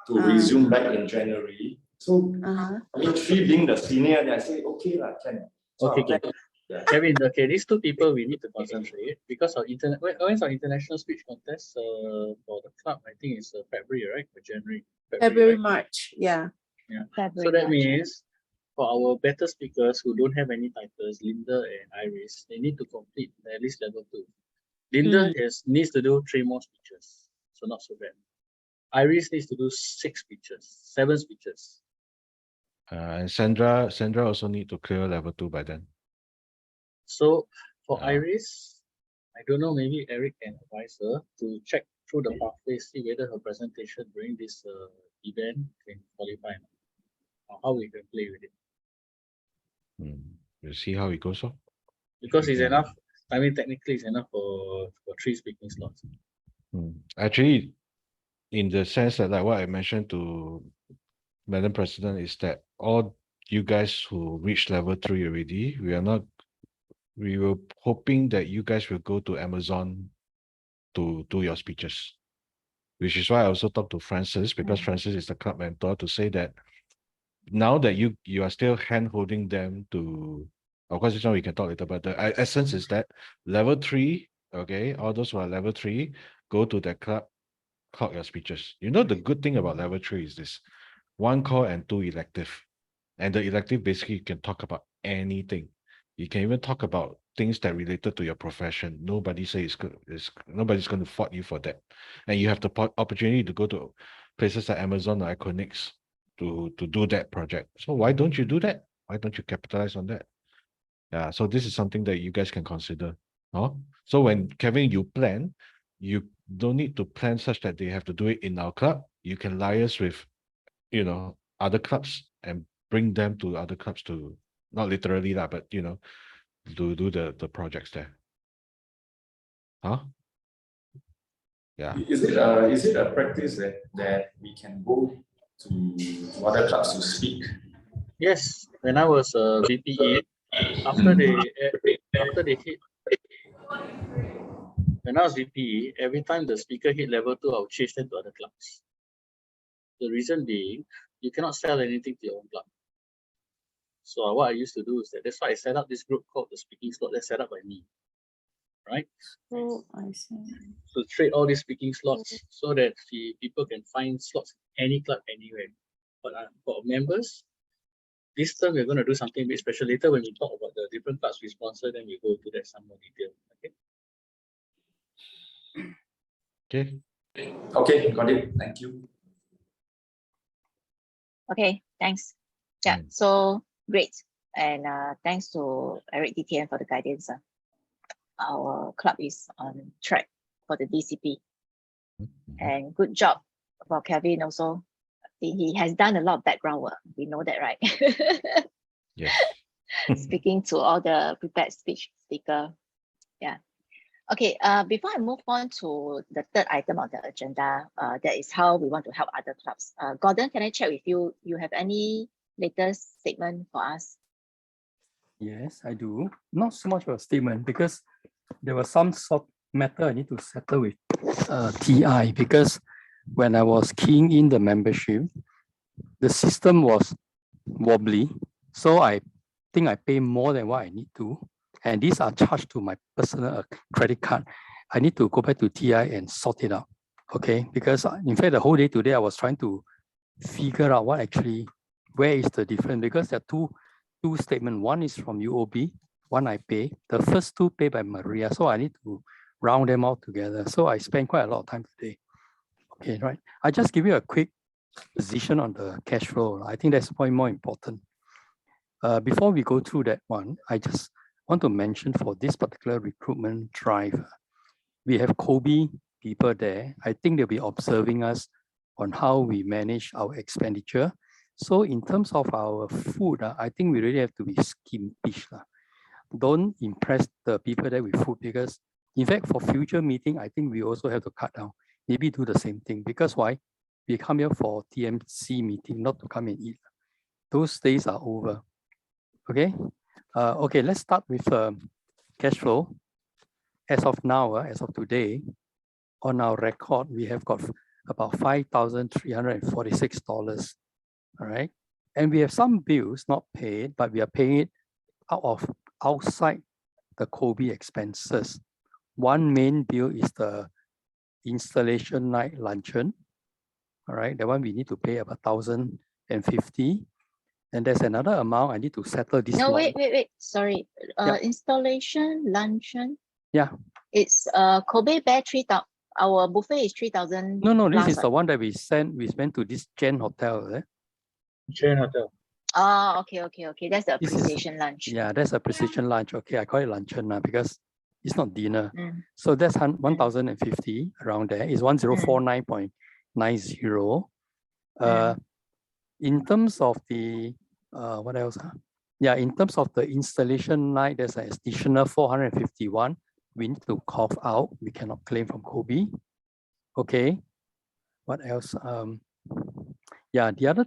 to Uh-huh. resume back in January. So Uh-huh. I mean, she being the senior, I say okay lah, can. So Okay. yeah. Kevin, okay, these two people we need to concentrate because our when's our international speech contest for the club? I think it's February, right? Or January. February, right? March, yeah. Yeah. February, So that March. means for our better speakers who don't have any titles, Linda and Iris, they need to complete at least level 2. Linda needs to do 3 more speeches, so not so bad. Iris needs to do 7 speeches. And Sandra also need to clear level 2 by then. So for Yeah. Iris, I don't know, maybe Eric can advise her to check through the pathway, see whether her presentation during this event can qualify or how we can play with it. We'll see how it goes. Because it's Yeah. enough. I mean, technically, it's enough for 3 speaking slots. Actually, in the sense that like what I mentioned to Madam President is that all you guys who reached level 3 already, we were hoping that you guys will go to Amazon to do your speeches, which is why I also talked to Francis, because Francis is the club mentor, to say that now that you are still hand holding them to, of course, this one we can talk later, but the essence is that level 3, okay, all those who are level 3, go to the club, clock your speeches. You know, the good thing about level 3 is this: 1 core and 2 elective. And the elective, basically, you can talk about anything. You can even talk about things that related to your profession. Nobody says nobody's going to fault you for that. And you have the opportunity to go to places like Amazon or Iconics to do that project. So why don't you do that? Why don't you capitalize on that? Yeah, so this is something that you guys can consider. So when Kevin, you plan, you don't need to plan such that they have to do it in our club. You can liaise with, other clubs and bring them to other clubs to, not literally that, but to do the projects there. Yeah. Is it a practice that we can go to other clubs to speak? Yes, when I was VPE, after they hit, when I was VPE, every time the speaker hit level 2, I would chase them to other clubs. The reason being, you cannot sell anything to your own club. So what I used to do is that's why I set up this group called the Speaking Slot. That's set up by me, right? Oh, I see. So trade all these speaking slots so that people can find slots in any club anywhere. But for members, this term we're going to do something a bit special. Later when we talk about the different clubs we sponsor, then we go to that some more detail. Okay. Okay, got it. Thank you. Okay, thanks. Yeah, so great. And thanks to Eric DTM for the guidance. Our club is on track for the DCP. And good job for Kevin also. He has done a lot of background work. We know that, right? Yes. Speaking to all the prepared speaker. Yeah. Okay, before I move on to the third item on the agenda, that is how we want to help other clubs. Gordon, can I check with you? You have any latest statement for us? Yes, I do. Not so much of a statement because there was some sort matter I need to settle with TI, because when I was keying in the membership, the system was wobbly. So I think I pay more than what I need to. and these are charged to my personal credit card, I need to go back to TI and sort it out. Okay, because in fact, the whole day today, I was trying to figure out what actually, where is the difference, because there are two statements. One is from UOB, one I pay. The first two paid by Maria, so I need to round them all together. So I spent quite a lot of time today. Okay, right. I just give you a quick position on the cash flow. I think that's point more important. Before we go through that one, I just want to mention for this particular recruitment drive, we have Kobe people there. I think they'll be observing us on how we manage our expenditure. So in terms of our food, I think we really have to be skimpish. Don't impress the people there with food, because in fact, for future meeting, I think we also have to cut down. Maybe do the same thing, because why? We come here for TMC meeting, not to come and eat. Those days are over. Okay. Okay, let's start with cash flow. As of now, as of today, on our record, we have got about $5,346. All right. And we have some bills not paid, but we are paying it outside the Kobe expenses. One main bill is the installation night luncheon. All right, that one we need to pay about $1,050. And there's another amount I need to settle this. No, lot. wait. Sorry. Yeah. Installation, luncheon. Yeah. It's Kobe Bear 3,000. Our buffet is 3,000. No, this is the one that we went to this Jen Hotel. Jen Hotel. Oh, okay. That's the This is- appreciation lunch. Yeah, that's appreciation lunch. Okay, I call it luncheon now because it's not dinner. Mm. So that's 1,050 around there. It's 1049.90. In terms of the what else? Yeah, in terms of the installation night, there's an additional 451. We need to cough out. We cannot claim from Kobe. Okay. What else? Yeah, the other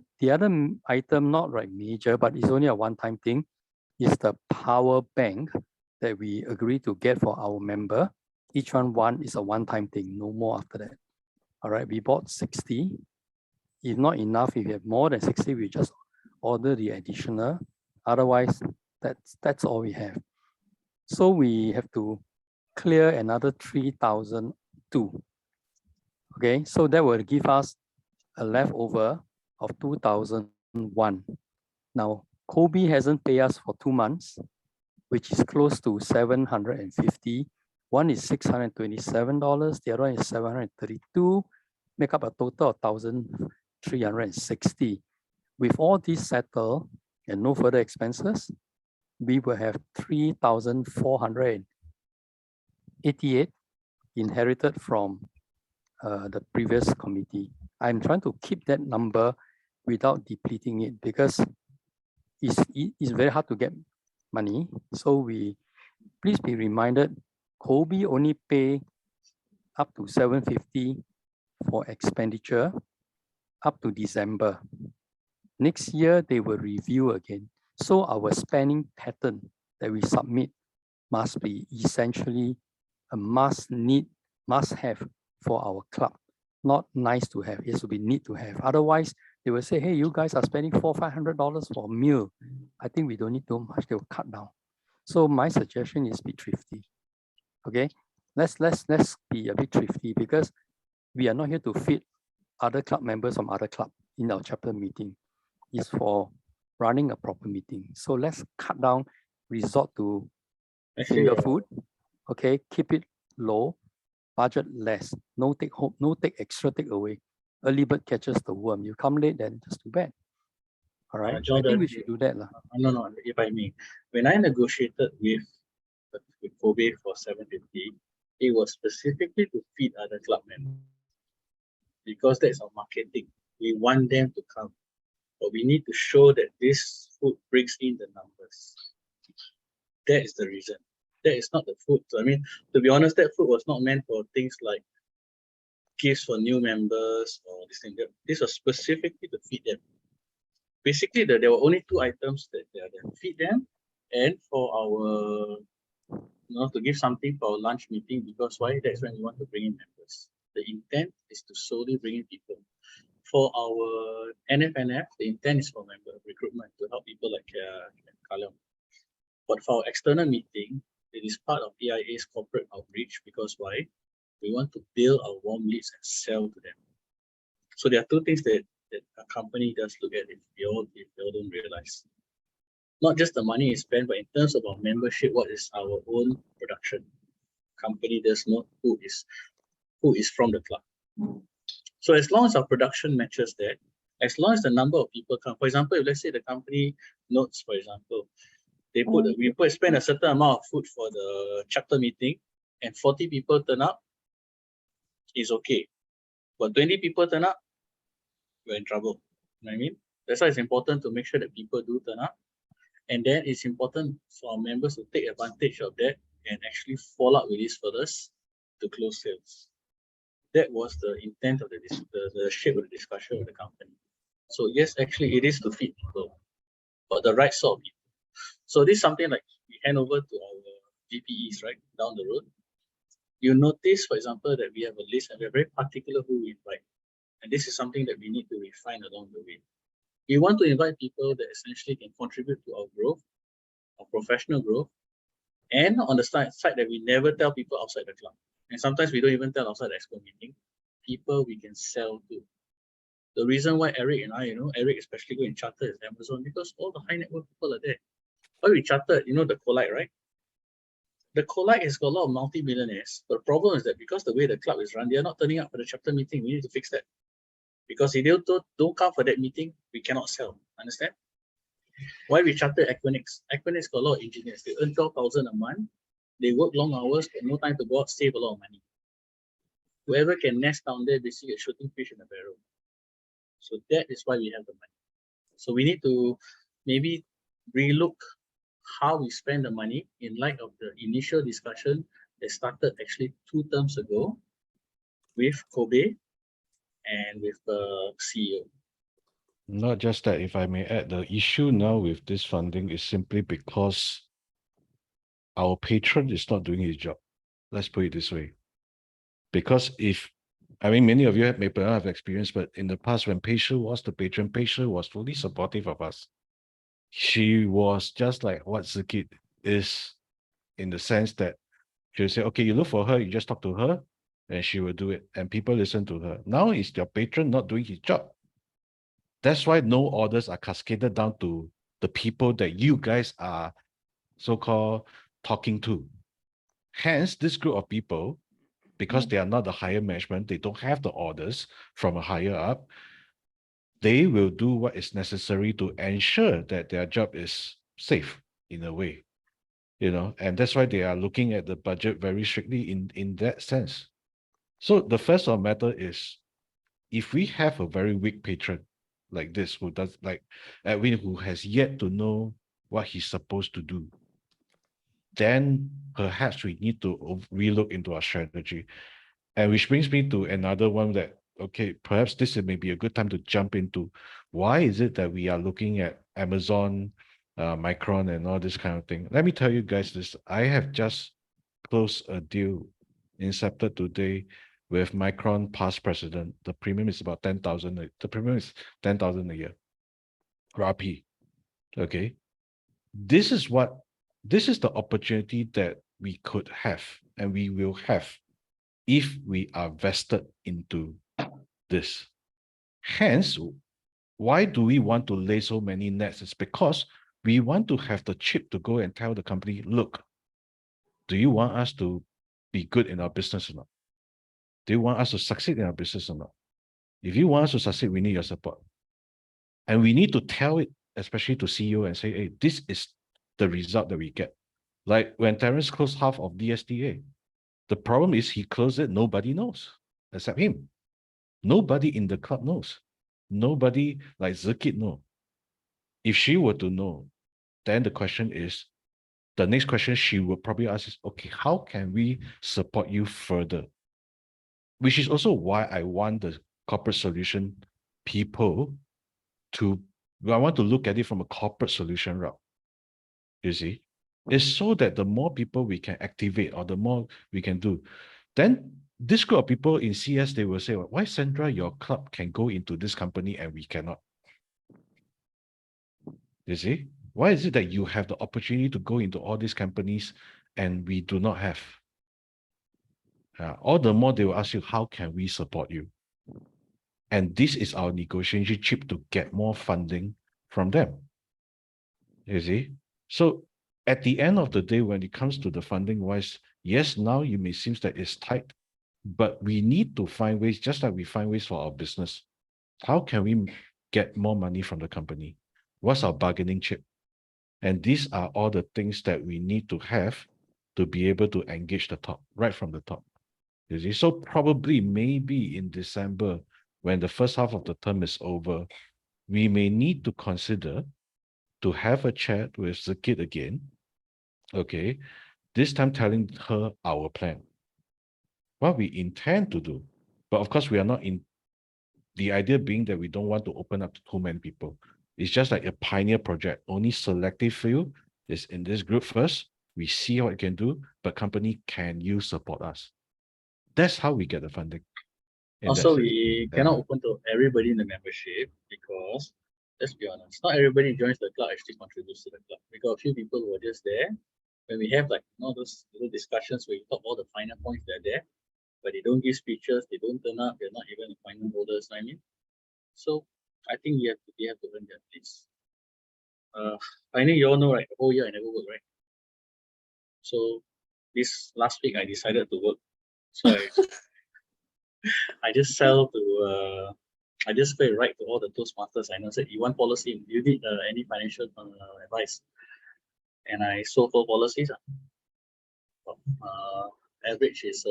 item, not right major, but it's only a one-time thing, is the power bank that we agree to get for our member. Each one is a one-time thing, no more after that. All right, we bought 60. If not enough, if you have more than 60, we just order the additional. Otherwise, that's all we have. So we have to clear another 3,002. Okay, so that will give us a leftover of 2,001. Now, Kobe hasn't paid us for 2 months, which is close to 750. One is $627, the other one is 732, make up a total of 1,360. With all these settled and no further expenses, we will have 3,488 inherited from the previous committee. I'm trying to keep that number without depleting it because it's very hard to get money. So please be reminded, Kobe only pay up to 750 for expenditure up to December. Next year, they will review again. So our spending pattern that we submit must be essentially a must have for our club. Not nice to have, it should be need to have. Otherwise, they will say, hey, you guys are spending $400-500 for a meal. I think we don't need too much, they'll cut down. So my suggestion is be thrifty. Okay, let's be a bit thrifty because we are not here to feed other club members from other club in our chapter meeting. It's for running a proper meeting. So let's cut down, resort to finger food. Okay, keep it low, budget less, no take home, no take extra take away. Early bird catches the worm. You come late, then just too bad. All right, Jordan, I think we should do that. No, if I may. When I negotiated with Kobe for 750, it was specifically to feed other club members. Because that's our marketing. We want them to come. But we need to show that this food brings in the numbers. That is the reason. That is not the food. So, I mean, to be honest, that food was not meant for things like gifts for new members or this thing. This was specifically to feed them. Basically, there were only 2 items that they are there: feed them and for our, to give something for our lunch meeting. Because why? That's when we want to bring in members. The intent is to solely bring in people. For our NFNF, the intent is for member recruitment to help people like Kalam. But for our external meeting, It is part of AIA's corporate outreach because why? We want to build our warm leads and sell to them. So there are two things that a company does look at if you all don't realize. Not just the money is spent, but in terms of our membership, what is our own production? Company does know who is from the club. So as long as our production matches that, as long as the number of people come, for example, if let's say the company notes, for example, we spend a certain amount of food for the chapter meeting and 40 people turn up, is okay. But 20 people turn up, you're in trouble. You know what I mean? That's why it's important to make sure that people do turn up. And then it's important for our members to take advantage of that and actually follow up with these fellas to close sales. That was the intent of the shape of the discussion with the company. So yes, actually it is to feed people, but the right sort of people. So this is something like we hand over to our GPEs, right, down the road. You notice, for example, that we have a list and we're very particular who we invite. And this is something that we need to refine along the way. We want to invite people that essentially can contribute to our growth, our professional growth, and on the side that we never tell people outside the club. And sometimes we don't even tell outside the Exco meeting, people we can sell to. The reason why Eric and I, Eric especially go and charter is Amazon because all the high net worth people are there. Why we chartered, the Collide, right? The Collide has got a lot of multi-millionaires. But the problem is that because the way the club is run, they are not turning up for the chapter meeting. We need to fix that. Because if they don't come for that meeting, we cannot sell. Understand? Why we chartered Equinix? Equinix got a lot of engineers. They earn 12,000 a month. They work long hours, but no time to go out, save a lot of money. Whoever can nest down there, basically a shooting fish in a barrel. So that is why we have the money. So we need to maybe relook how we spend the money in light of the initial discussion that started actually 2 terms ago with Kobe and with the CEO. Not just that, if I may add, the issue now with this funding is simply because our patron is not doing his job. Let's put it this way. Because many of you may not have experience, but in the past when Peisha was the patron, Peisha was fully supportive of us. She was just like what Zikit is, in the sense that she'll say, okay, you look for her, you just talk to her, and she will do it. And people listen to her. Now is your patron not doing his job. That's why no orders are cascaded down to the people that you guys are so-called talking to. Hence, this group of people, because they are not the higher management, they don't have the orders from a higher up, they will do what is necessary to ensure that their job is safe in a way, and that's why they are looking at the budget very strictly in that sense. So the first of matter is, if we have a very weak patron like this, who does like Edwin, who has yet to know what he's supposed to do, then perhaps we need to relook into our strategy. And which brings me to another one that, okay, perhaps this may be a good time to jump into. Why is it that we are looking at Amazon, Micron, and all this kind of thing? Let me tell you guys this. I have just closed a deal incepted today with Micron past president. The premium is about 10,000. The premium is 10,000 a year. RP. Okay. This is the opportunity that we could have and we will have if we are vested into this. Hence, why do we want to lay so many nets? It's because we want to have the chip to go and tell the company, look, do you want us to be good in our business or not? Do you want us to succeed in our business or not? If you want us to succeed, we need your support. And we need to tell it, especially to CEO, and say, hey, this is the result that we get. Like when Terence closed half of DSTA, the problem is he closed it, nobody knows except him. Nobody in the club knows. Nobody like Zikit know. If she were to know, then the next question she will probably ask is, okay, how can we support you further? Which is also why I want the corporate solution people I want to look at it from a corporate solution route. You see? It's so that the more people we can activate or the more we can do, then this group of people in CS, they will say, why Sandra, your club can go into this company and we cannot? You see? Why is it that you have the opportunity to go into all these companies and we do not have. All the more they will ask you, how can we support you? And this is our negotiation chip to get more funding from them. You see? So at the end of the day, when it comes to the funding wise, yes, now you may seem that it's tight, but we need to find ways, just like we find ways for our business. How can we get more money from the company? What's our bargaining chip? And these are all the things that we need to have to be able to engage the top, right from the top. You see? So probably maybe in December, when the first half of the term is over, we may need to consider to have a chat with the kid again. Okay, this time telling her our plan, what we intend to do. But of course, we are not in the idea being that we don't want to open up to too many people. It's just like a pioneer project. Only selective few is in this group first. We see what we can do, but company, can you support us? That's how we get the funding. in that Also, sense. we Yeah. cannot open to everybody in the membership because, let's be honest, not everybody joins the club actually contributes to the club. We got a few people who are just there. When we have like those little discussions where we talk all the finer points, they're there, but they don't give speeches, they don't turn up, they're not even appointment holders, I mean. So I think we have to earn their place. I know you all know, right? The whole year I never work, right? So this last week I decided to work. So I just I just go write to all the Toastmasters I know, said, you want policy, you need any financial advice. And I sold 4 policies. Average is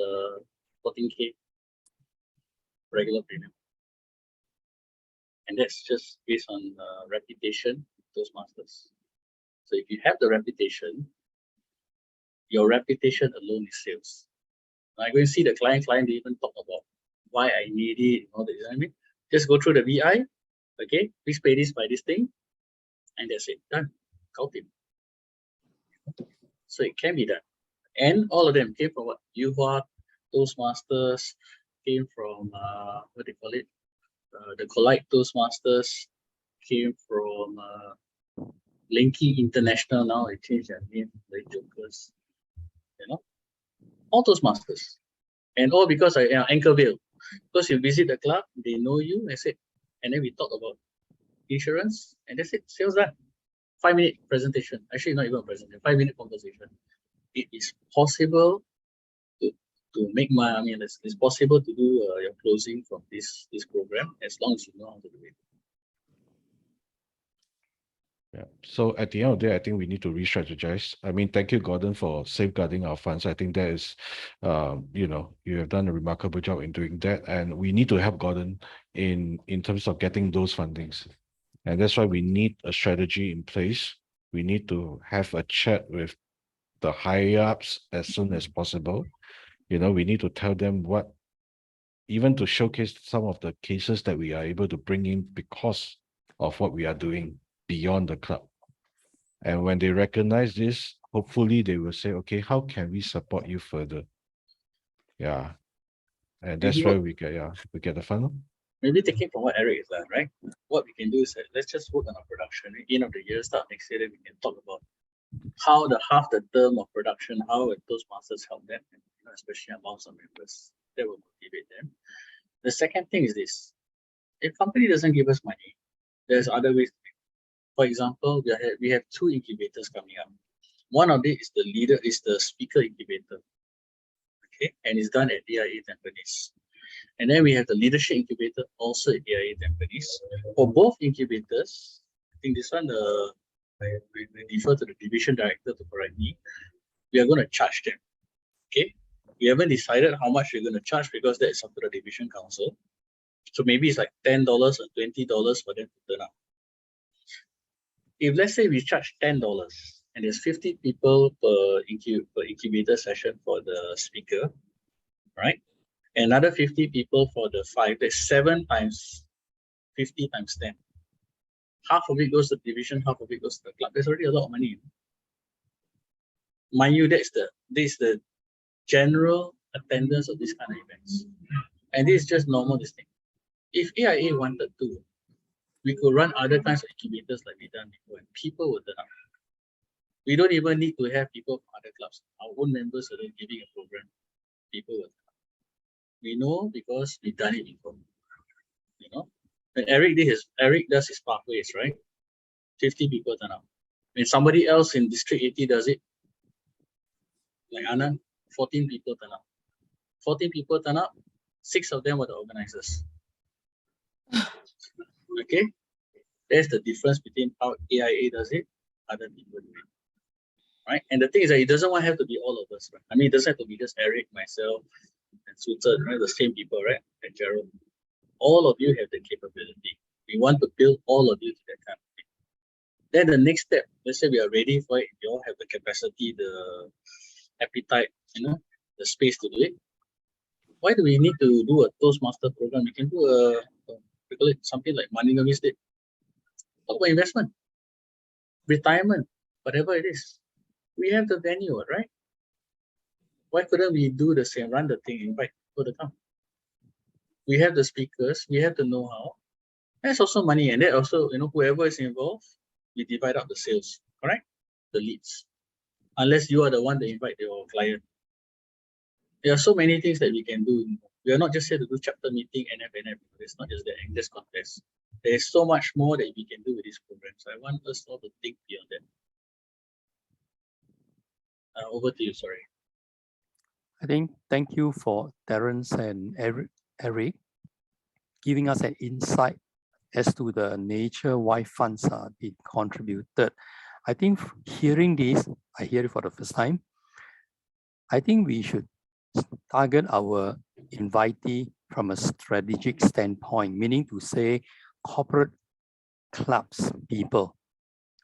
14K regular premium. And that's just based on reputation, Toastmasters. So if you have the reputation, your reputation alone is sales. I go and see the client, they even talk about why I need it, and all that, you know what I mean? Just go through the VI, okay, please pay this by this thing, and that's it, done. Count it. So it can be done. And all of them came from what? UVA, Toastmasters, came from, what do you call it? The Collide Toastmasters, came from Linky International, now they changed their name, the jokers, you know? All Toastmasters. And all because I Anchorvale. Because you visit the club, they know you, that's it. And then we talk about insurance, and that's it, sales done. 5-minute presentation. Actually, not even a presentation, 5-minute conversation. It is possible to make money. I mean, it's possible to do your closing from this program as long as you know how to do it. Yeah. So at the end of the day, I think we need to re-strategize. I mean, thank you, Gordon, for safeguarding our funds. I think that is, you have done a remarkable job in doing that, and we need to help Gordon in terms of getting those fundings. And that's why we need a strategy in place. We need to have a chat with the higher ups as soon as possible. We need to tell them what, even to showcase some of the cases that we are able to bring in because of what we are doing beyond the club. And when they recognize this, hopefully they will say, okay, how can we support you further? Yeah. And that's Maybe where we get the fund. Maybe taking from what Eric is done, right? What we can do is that let's just work on our production. At the end of the year, start next year, then we can talk about how half the term of production, how those masters help them, and, especially among some members, that will motivate them. The second thing is this: if company doesn't give us money, there's other ways to make. For example, we have 2 incubators coming up. One of it is the speaker incubator, okay, and it's done at AIA Tampines. And then we have the leadership incubator also at AIA Tampines. For both incubators, I think this one, I defer to the division director to correct me. We are going to charge them. Okay. We haven't decided how much we're going to charge because that is up to the division council. So maybe it's like $10 or $20 for them to turn up. If let's say we charge $10 and there's 50 people per incubator session for the speaker, right? Another 50 people for the 5, that's 7 times 50 times 10. Half of it goes to the division, half of it goes to the club. There's already a lot of money. Mind you, this is the general attendance of these kind of events. And this is just normal this thing. If AIA wanted to, we could run other kinds of incubators like we done before, and people would turn up. We don't even need to have people from other clubs. Our own members are giving a program. People will come. We know because we've done it before. You know, when Eric does his pathways, right? 50 people turn up. When somebody else in District 80 does it, like Anand, 14 people turn up. 14 people turn up, 6 of them were the organizers. Okay, there's the difference between how AIA does it, other people do it. Right? And the thing is that it doesn't want to have to be all of us, right? I mean, it doesn't have to be just Eric, myself, and Suter, right? The same people, right? And Gerald. All of you have the capability. We want to build all of you to that kind of thing. Then the next step, let's say we are ready for it, you all have the capacity, the appetite, you know, the space to do it. Why do we need to do a Toastmaster program? We can do we call it something like money nomis did. Talk about investment, retirement, whatever it is. We have the venue, right? Why couldn't we do the same, run the thing, invite people to come? We have the speakers, we have the know-how. There's also money, and that also, you know, whoever is involved, we divide up the sales, correct? The leads. Unless you are the one that invite your client. There are so many things that we can do. We are not just here to do chapter meeting, NF. It's not just the English contest. There's so much more that we can do with this program. So I want us all to think beyond that. Over to you, sorry. I think thank you for Terence and Eric giving us an insight as to the nature why funds are being contributed. I think hearing this, I hear it for the first time. I think we should target our invitee from a strategic standpoint, meaning to say corporate clubs people,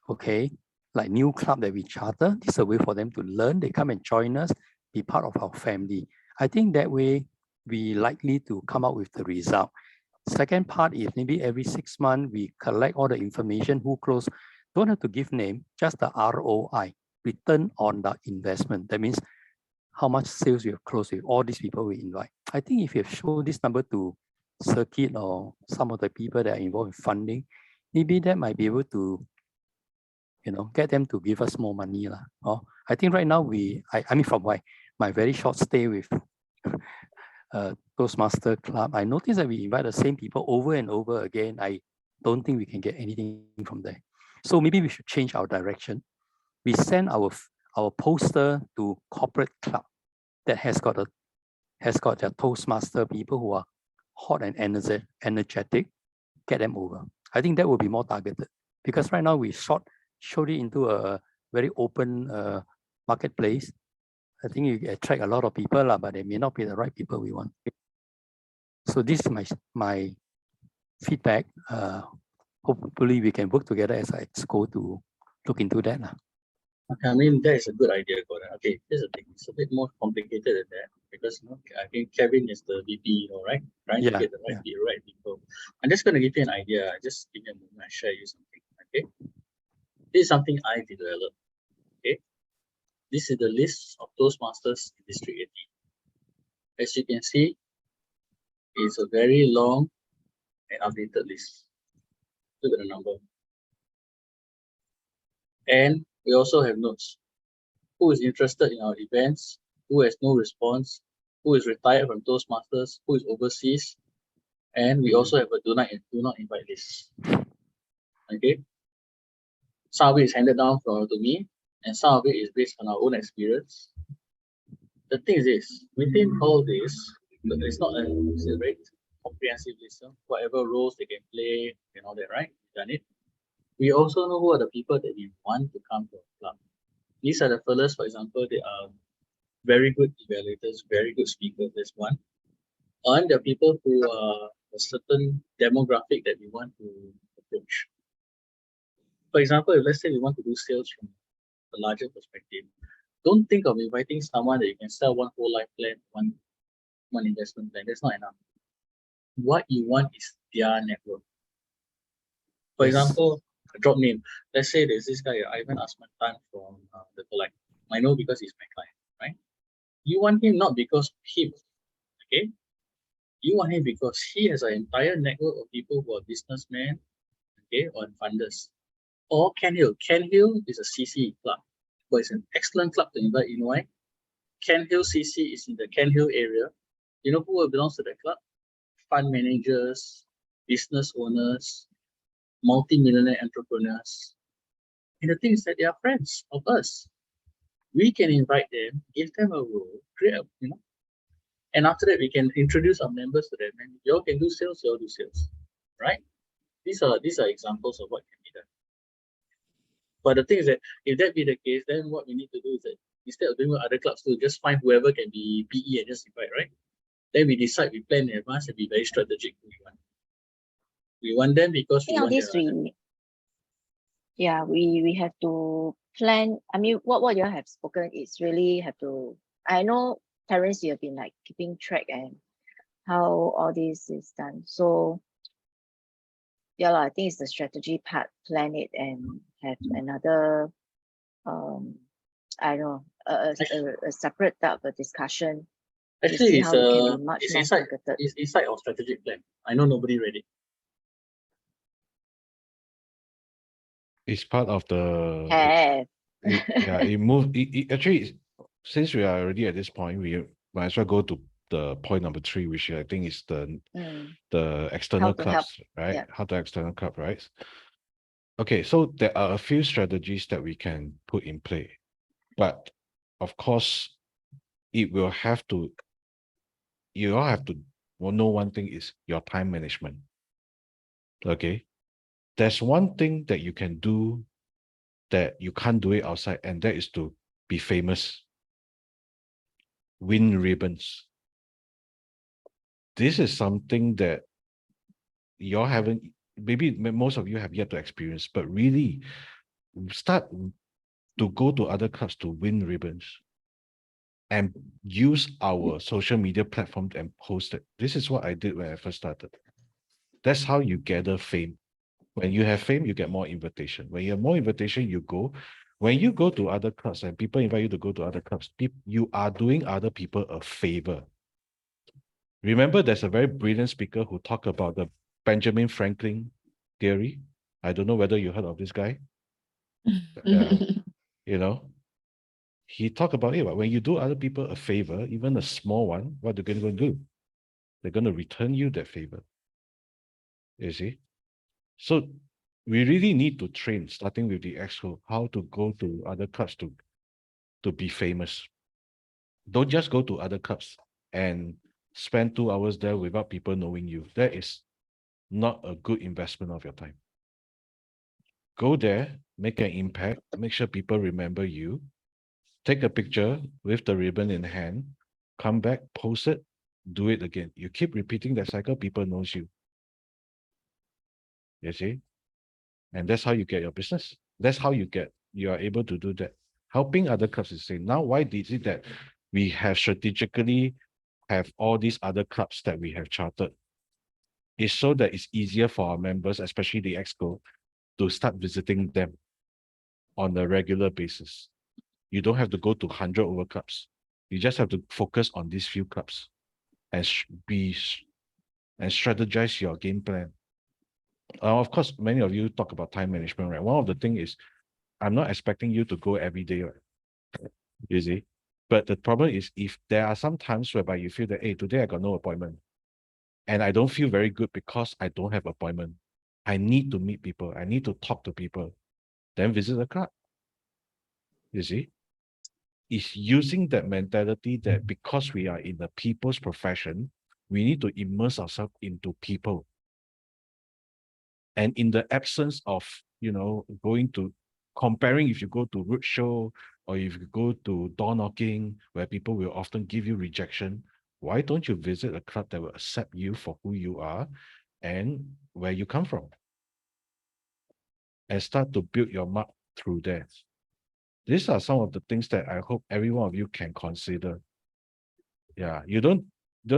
okay? Like new club that we charter, this is a way for them to learn. They come and join us, be part of our family. I think that way we likely to come up with the result. Second part is maybe every 6 months we collect all the information, who close, don't have to give name, just the ROI, return on the investment. That means how much sales we have closed with all these people we invite. I think if you have shown this number to circuit or some of the people that are involved in funding, maybe that might be able to, you know, get them to give us more money. I think right now I mean from my very short stay with Toastmaster Club, I noticed that we invite the same people over and over again. I don't think we can get anything from there. So maybe we should change our direction. We send our poster to corporate club that has got their Toastmaster people who are hot and energetic, get them over. I think that will be more targeted, because right now we showed it into a very open marketplace. I think you attract a lot of people, but they may not be the right people we want. So this is my feedback. Hopefully we can work together as an Exco to look into that. Okay, I mean, that is a good idea, Gordon. Okay, here's the thing. It's a bit more complicated than that, because I think Kevin is the VP, right? Trying to get the right people. I'm just going to give you an idea. Just give me a moment. I share you something. Okay, this is something I developed. Okay, this is the list of Toastmasters in District 80. As you can see, it's a very long and updated list. Look at the number. And we also have notes. Who is interested in our events? Who has no response? Who is retired from Toastmasters? Who is overseas? And we also have a do not invite list. Okay. Some of it is handed down to me, and some of it is based on our own experience. The thing is this, within all this, it's not a very comprehensive list. Whatever roles they can play and all that, right? We've done it. We also know who are the people that we want to come to our club. These are the fellows, for example, they are very good evaluators, very good speakers. There's one. And the people who are a certain demographic that we want to approach. For example, if let's say we want to do sales from a larger perspective, don't think of inviting someone that you can sell one whole life plan, one investment plan. That's not enough. What you want is their network. For example, a drop name. Let's say there's this guy, Ivan Asmantan from the Collect. I know because he's my client, right? You want him not because of him, okay? You want him because he has an entire network of people who are businessmen, okay, or funders. Or Ken Hill. Ken Hill is a CC club. but it's an excellent club to invite. You know why? Kent Hill CC is in the Kent Hill area. You know who belongs to that club? Fund managers, business owners, multi-millionaire entrepreneurs. And the thing is that they are friends of us. We can invite them, give them a role, create a, and after that we can introduce our members to them, and you all can do sales, you all do sales, right? These are examples of what can be done. But the thing is that if that be the case, then what we need to do is that instead of doing what other clubs do, just find whoever can be PE and just invite, right? Then we decide, we plan in advance and be very strategic who we want. We want them because we All want this we have to plan. I mean, what you all have spoken is really have to. I know, Terence, you have been like keeping track and how all this is done. So yeah, I think it's the strategy part. Plan it and have another I don't know, a separate type of discussion. Actually, how we can be much it's more inside, targeted. it's inside our strategic plan. I know nobody read it. It's part of the Have. it moved actually, since we are already at this point, we might as well go to the point number 3, which I think is the external How to help. clubs, right? Yeah. How to external club, right? Okay, so there are a few strategies that we can put in play, but of course, it will have to. You all have to know one thing is your time management. Okay, there's one thing that you can do that you can't do it outside, and that is to be famous, win ribbons. This is something that you haven't, maybe most of you have yet to experience, but really start to go to other clubs to win ribbons and use our social media platform and post it. This is what I did when I first started. That's how you gather fame. When you have fame, you get more invitation. When you have more invitation, you go. When you go to other clubs and people invite you to go to other clubs, you are doing other people a favor. Remember, there's a very brilliant speaker who talked about the Benjamin Franklin theory. I don't know whether you heard of this guy. He talked about it. But when you do other people a favor, even a small one, what they're going to do? They're going to return you that favor. You see? So we really need to train, starting with the Exco, how to go to other clubs to be famous. Don't just go to other clubs and spend 2 hours there without people knowing you. That is not a good investment of your time. Go there, make an impact, make sure people remember you, take a picture with the ribbon in hand, come back, post it, do it again. You keep repeating that cycle, people knows you. You see? And that's how you get your business. That's how you are able to do that. Helping other clubs is saying, now why is it that we have strategically have all these other clubs that we have chartered? It's so that it's easier for our members, especially the Exco, to start visiting them on a regular basis. You don't have to go to 100 over clubs. You just have to focus on these few clubs and strategize your game plan. Of course, many of you talk about time management, right? One of the things is, I'm not expecting you to go every day, right? You see? But the problem is, if there are some times whereby you feel that, hey, today I got no appointment, and I don't feel very good because I don't have appointment. I need to meet people. I need to talk to people. Then visit the club. You see? It's using that mentality that because we are in the people's profession, we need to immerse ourselves into people. And in the absence of, going to comparing, if you go to roadshow or if you go to door knocking, where people will often give you rejection, why don't you visit a club that will accept you for who you are and where you come from? And start to build your mark through there. These are some of the things that I hope every one of you can consider. Yeah, you don't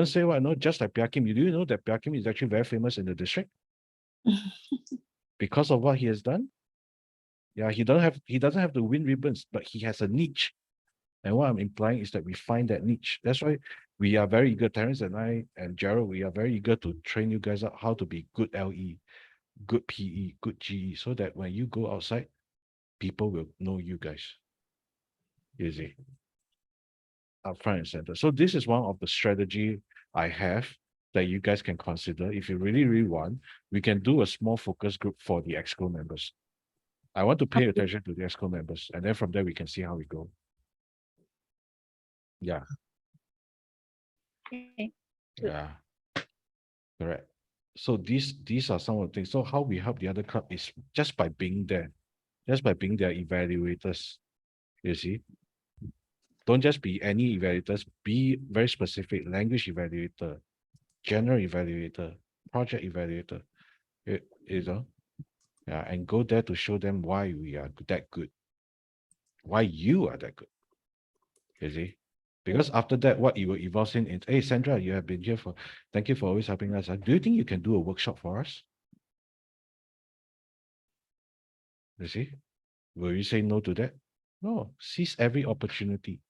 say, well, no, just like Pia Kim. Do you know that Pia Kim is actually very famous in the district? Because of what he has done? Yeah, he doesn't have to win ribbons, but he has a niche. And what I'm implying is that we find that niche. That's why we are very eager, Terence and I and Gerald, we are very eager to train you guys out how to be good LE, good PE, good GE, so that when you go outside, people will know you guys. You see, up front and center. So this is one of the strategy I have that you guys can consider. If you really, really want, we can do a small focus group for the Exco members. I want to pay attention to the Exco members, and then from there we can see how we go. Yeah. Okay. Good. Yeah. Correct. So these are some of the things. So how we help the other club is just by being there, just by being their evaluators. You see, don't just be any evaluators. Be very specific. Language evaluator, general evaluator, project evaluator. You know, yeah, and go there to show them why we are that good, why you are that good. You see, because after that, what it will evolve in is, hey Sandra, you have been here for. Thank you for always helping us. Do you think you can do a workshop for us? You see, will you say no to that? No, seize every opportunity.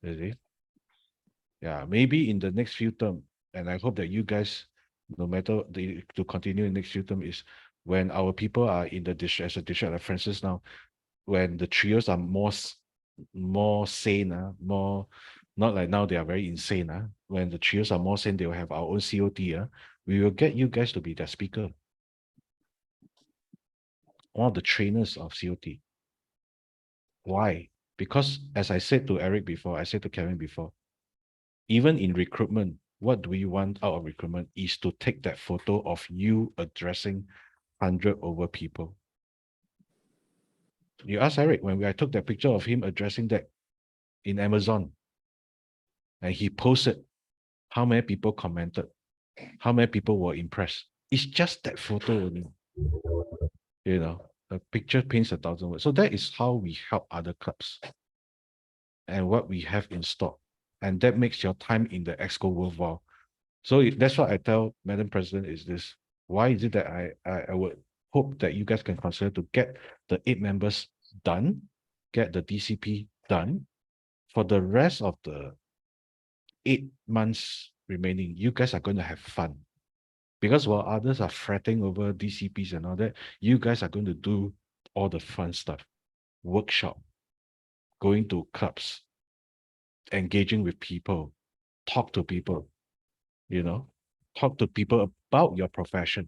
You see, yeah, maybe in the next few term, and I hope that you guys, no matter to continue in next few term, is when our people are in the district as a district references now, when the trios are more sane, more not like now they are very insane. When the trios are more sane, they will have our own COT. We will get you guys to be their speaker. One of the trainers of COT. Why? Because as I said to Eric before, I said to Kevin before, even in recruitment, what do we want out of recruitment is to take that photo of you addressing 100 over people. You ask Eric, when I took that picture of him addressing that in Amazon, and he posted, how many people commented, how many people were impressed. It's just that photo only. You know, a picture paints 1,000 words. So that is how we help other clubs and what we have in stock. And that makes your time in the Exco worthwhile. So that's what I tell Madam President is this. Why is it that I would hope that you guys can consider to get the 8 members done, get the DCP done. For the rest of the 8 months remaining, you guys are going to have fun. Because while others are fretting over DCPs and all that, you guys are going to do all the fun stuff. Workshop, going to clubs, engaging with people, talk to people, talk to people about your profession.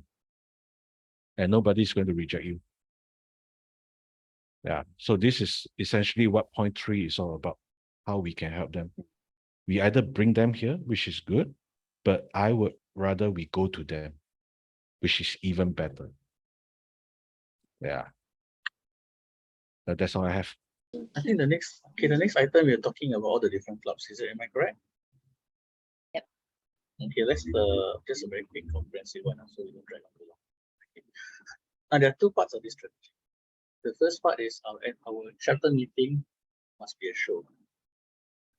And nobody's going to reject you. Yeah. So this is essentially what point 3 is all about, how we can help them. We either bring them here, which is good, but I would rather we go to them, which is even better. Yeah. That's all I have. I think the next item we're talking about all the different clubs. Am I correct? Yep. Okay, let's just a very quick comprehensive one, so we don't drag on too long. Okay. Now there are 2 parts of this strategy. The first part is our chapter meeting must be a show.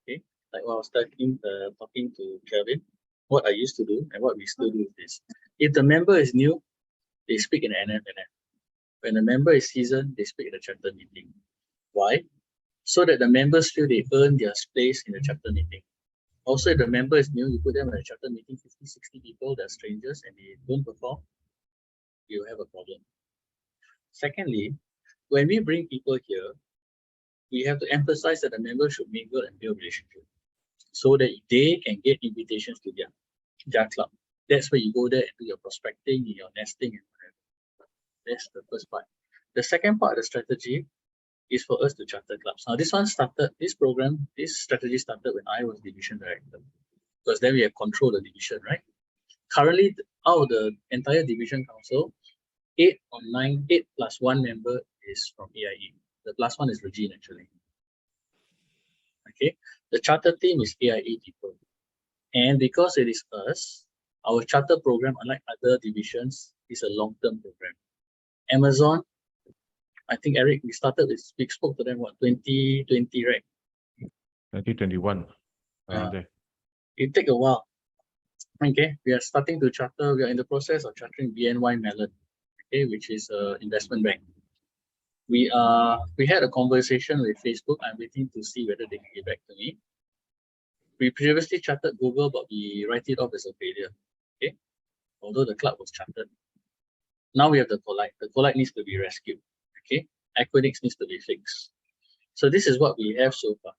Okay, like what I was talking to Kelvin, what I used to do and what we still do is, if the member is new, they speak in NFNF. When the member is seasoned, they speak in the chapter meeting. Why? So that the members feel they earn their place in the chapter meeting. Also, if the member is new, you put them in a chapter meeting, 50, 60 people, they're strangers, and they don't perform, you have a problem. Secondly, when we bring people here, we have to emphasize that the members should mingle and build relationship so that they can get invitations to their club. That's where you go there and do your prospecting, your nesting, and whatever. That's the first part. The second part of the strategy is for us to charter clubs. Now, this strategy started when I was division director, because then we have control of the division, right? Currently, out of the entire division council, 8 plus 1 member is from AIE. The plus 1 is Regine, actually. Okay, the charter team is AIA people. And because it is us, our charter program, unlike other divisions, is a long-term program. Amazon, I think Eric, we spoke to them, 2020, right? 2021. It take a while. Okay, we are starting to charter, we are in the process of chartering BNY Mellon, okay, which is an investment bank. We had a conversation with Facebook. I'm waiting to see whether they can get back to me. We previously chartered Google, but we write it off as a failure. Okay, although the club was chartered. Now we have the Collide. The Collide needs to be rescued. Okay, Equinix needs to be fixed. So this is what we have so far.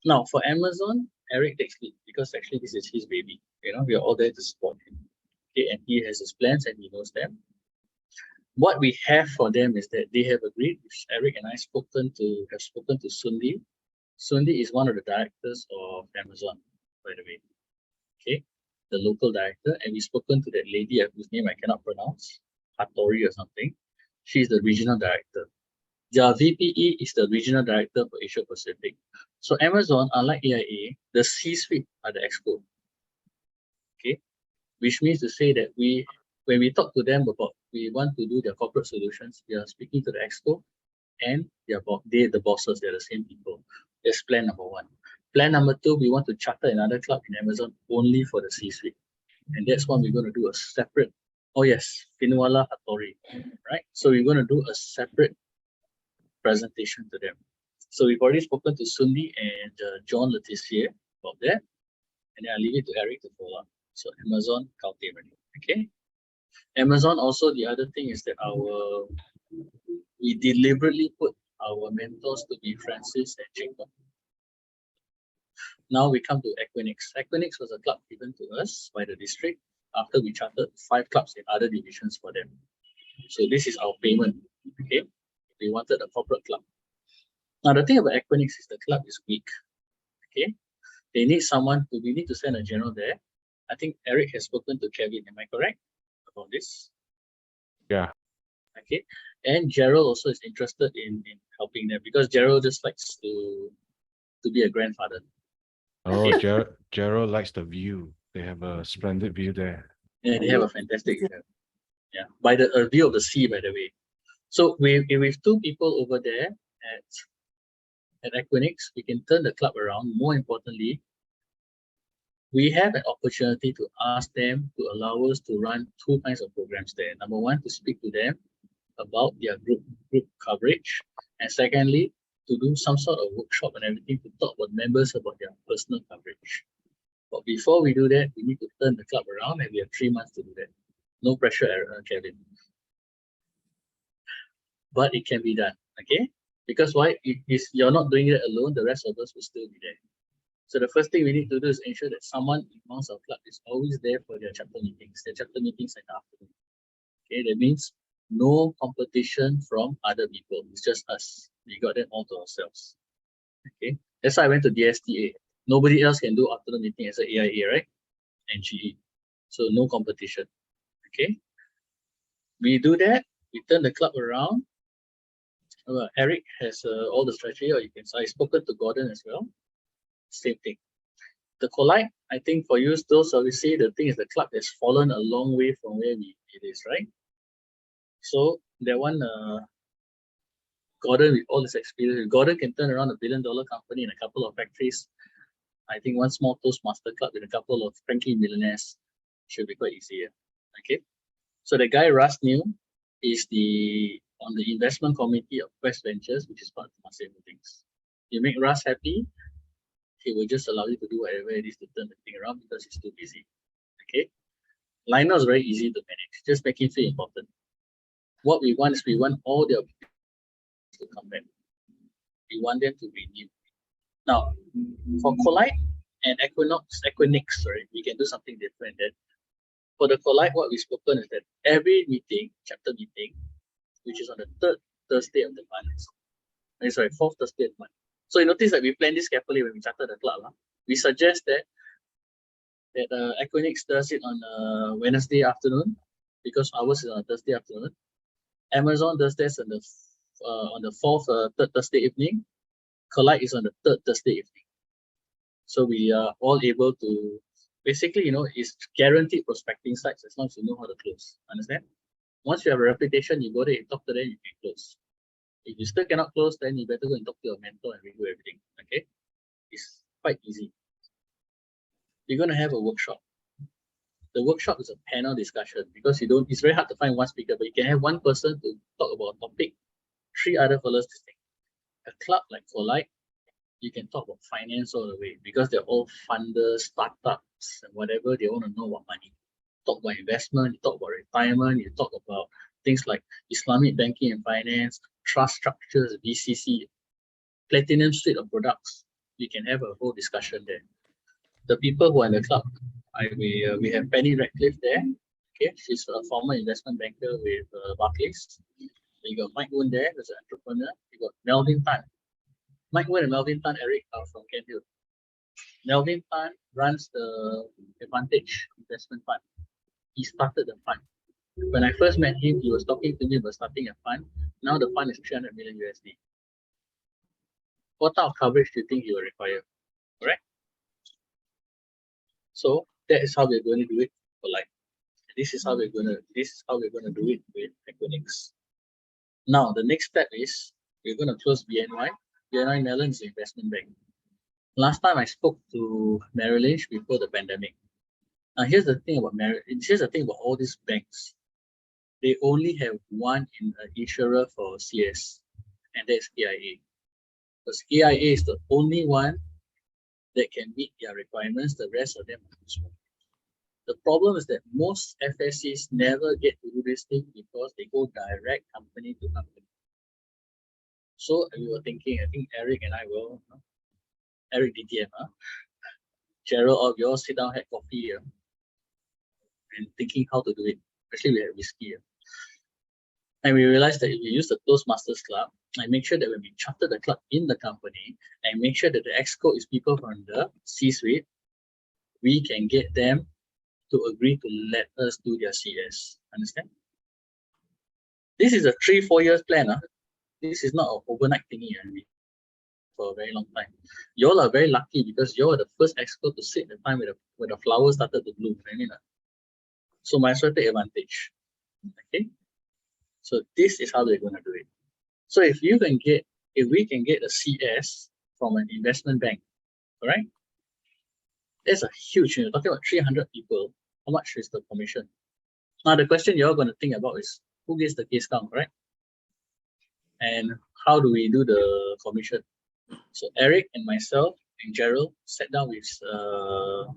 Now for Amazon, Eric takes lead because actually this is his baby. You know, we are all there to support him. Okay, and he has his plans and he knows them. What we have for them is that they have agreed, which Eric and I have spoken to Sundi. Sundi is one of the directors of Amazon, by the way. Okay, the local director, and we've spoken to that lady whose name I cannot pronounce, Hattori or something. She's the regional director. Their VPE is the regional director for Asia Pacific. So Amazon, unlike AIA, the C-suite are the Exco. Okay, which means to say that when we talk to them about we want to do their corporate solutions, we are speaking to the Exco and the bosses, they're the same people. That's plan number one. Plan number two, we want to charter another club in Amazon only for the C-suite. And that's when we're going to do a separate, oh yes, Finwala Hattori, right? So we're going to do a separate presentation to them. So we've already spoken to Sundi and John Letizier about that. And then I'll leave it to Eric to follow up. So Amazon, Kalte ready. Okay. Amazon also, the other thing is that we deliberately put our mentors to be Francis and Jacob. Now we come to Equinix. Equinix was a club given to us by the district after we chartered 5 clubs in other divisions for them. So this is our payment. Okay. We wanted a corporate club. Now the thing about Equinix is the club is weak. Okay. They need someone we need to send a general there. I think Eric has spoken to Kevin, am I correct about this? Yeah. Okay. And Gerald also is interested in helping them because Gerald just likes to be a grandfather. Oh, Gerald likes the view. They have a splendid view there. Yeah, they have a fantastic view. Yeah, by the view of the sea, by the way. So with 2 people over there at Equinix, we can turn the club around. More importantly, we have an opportunity to ask them to allow us to run 2 kinds of programs there. Number one, to speak to them about their group coverage, and secondly, to do some sort of workshop and everything to talk about members about their personal coverage. But before we do that, we need to turn the club around, and we have 3 months to do that. No pressure, Kevin. But it can be done, okay? Because why? If you're not doing it alone, the rest of us will still be there. So the first thing we need to do is ensure that someone amongst our club is always there for their chapter meetings. Their chapter meetings in the afternoon. Okay, that means no competition from other people. It's just us. We got them all to ourselves. Okay, that's why I went to DSTA. Nobody else can do afternoon meeting as a AIA, right? And GE. So no competition. Okay, we do that. We turn the club around. Eric has all the strategy, or you can say, I've spoken to Gordon as well. Same thing. The Collide, I think for you, those obviously the thing is the club has fallen a long way from where it is, right? So that one, Gordon with all this experience, Gordon can turn around $1 billion company in a couple of factories. I think one small Toastmaster club with a couple of frankly millionaires should be quite easier. Okay. So the guy Russ New is on the investment committee of Quest Ventures, which is part of Temasek Holdings. You make Russ happy, he will just allow you to do whatever it is to turn the thing around because he's too busy. Okay. Lionel is very easy to manage. Just make him feel important. What we want is we want all their to come back. We want them to renew. Now, for Collide and Equinix, sorry, we can do something different. That for the Collide, what we've spoken is that every meeting, chapter meeting, which is on the 3rd Thursday of the month, sorry, 4th Thursday of the month. So you notice that we plan this carefully when we charter the club. We suggest that Equinix does it on a Wednesday afternoon because ours is on a Thursday afternoon. Amazon does this on the 4th, 3rd Thursday evening. Collide is on the 3rd Thursday evening. So we are all able to basically, it's guaranteed prospecting sites as long as you know how to close. Understand? Once you have a reputation, you go there, you talk to them, you can close. If you still cannot close, then you better go and talk to your mentor and redo everything. Okay? It's quite easy. You're going to have a workshop. The workshop is a panel discussion because it's very hard to find one speaker, but you can have one person to talk about a topic, 3 other fellows to think. A club like Collide, you can talk about finance all the way because they're all funders, startups, and whatever they want to know about money. Talk about investment, you talk about retirement, you talk about things like Islamic banking and finance, trust structures, VCC. platinum suite of products, we can have a whole discussion there. The people who are in the club, we have Penny Radcliffe there. Okay, she's a former investment banker with Barclays. You got Mike Woon there, who's an entrepreneur. You got Melvin Tan. Mike Woon and Melvin Tan, Eric, are from Kent Hill. Melvin Tan runs the Advantage Investment Fund. He started the fund. When I first met him, he was talking to me about starting a fund. Now the fund is 300 million USD. What type of coverage do you think he will require? Correct? So that is how we're going to do it for life. This is how we're going to do it with Equinix. Now the next step is we're going to close BNY. BNY Mellon is the investment bank. Last time I spoke to Merrill Lynch before the pandemic. Now here's the thing about here's the thing about all these banks. They only have one insurer for CS, and that's AIA. Because AIA is the only one that can meet their requirements. The rest of them are too small. The problem is that most FSCs never get to do this thing because they go direct company to company. So we were thinking, I think Eric and I will, Eric DTM, Gerald, of you all sit down, have coffee and thinking how to do it. Especially we had whiskey. And we realized that if we use the Toastmasters Club, and make sure that when we charter the club in the company, and make sure that the Exco is people from the C-suite, we can get them to agree to let us do their CS. Understand? This is a 3-4 years plan. This is not an overnight thingy. For a very long time. You all are very lucky because you all are the first Exco to sit at the time when the flowers started to bloom. So might as well take advantage. Okay. So this is how we're going to do it. So if we can get a CS from an investment bank, all right? That's a huge, you're talking about 300 people. How much is the commission? Now the question you're going to think about is who gets the case count, right? And how do we do the commission? So Eric and myself and Gerald sat down with on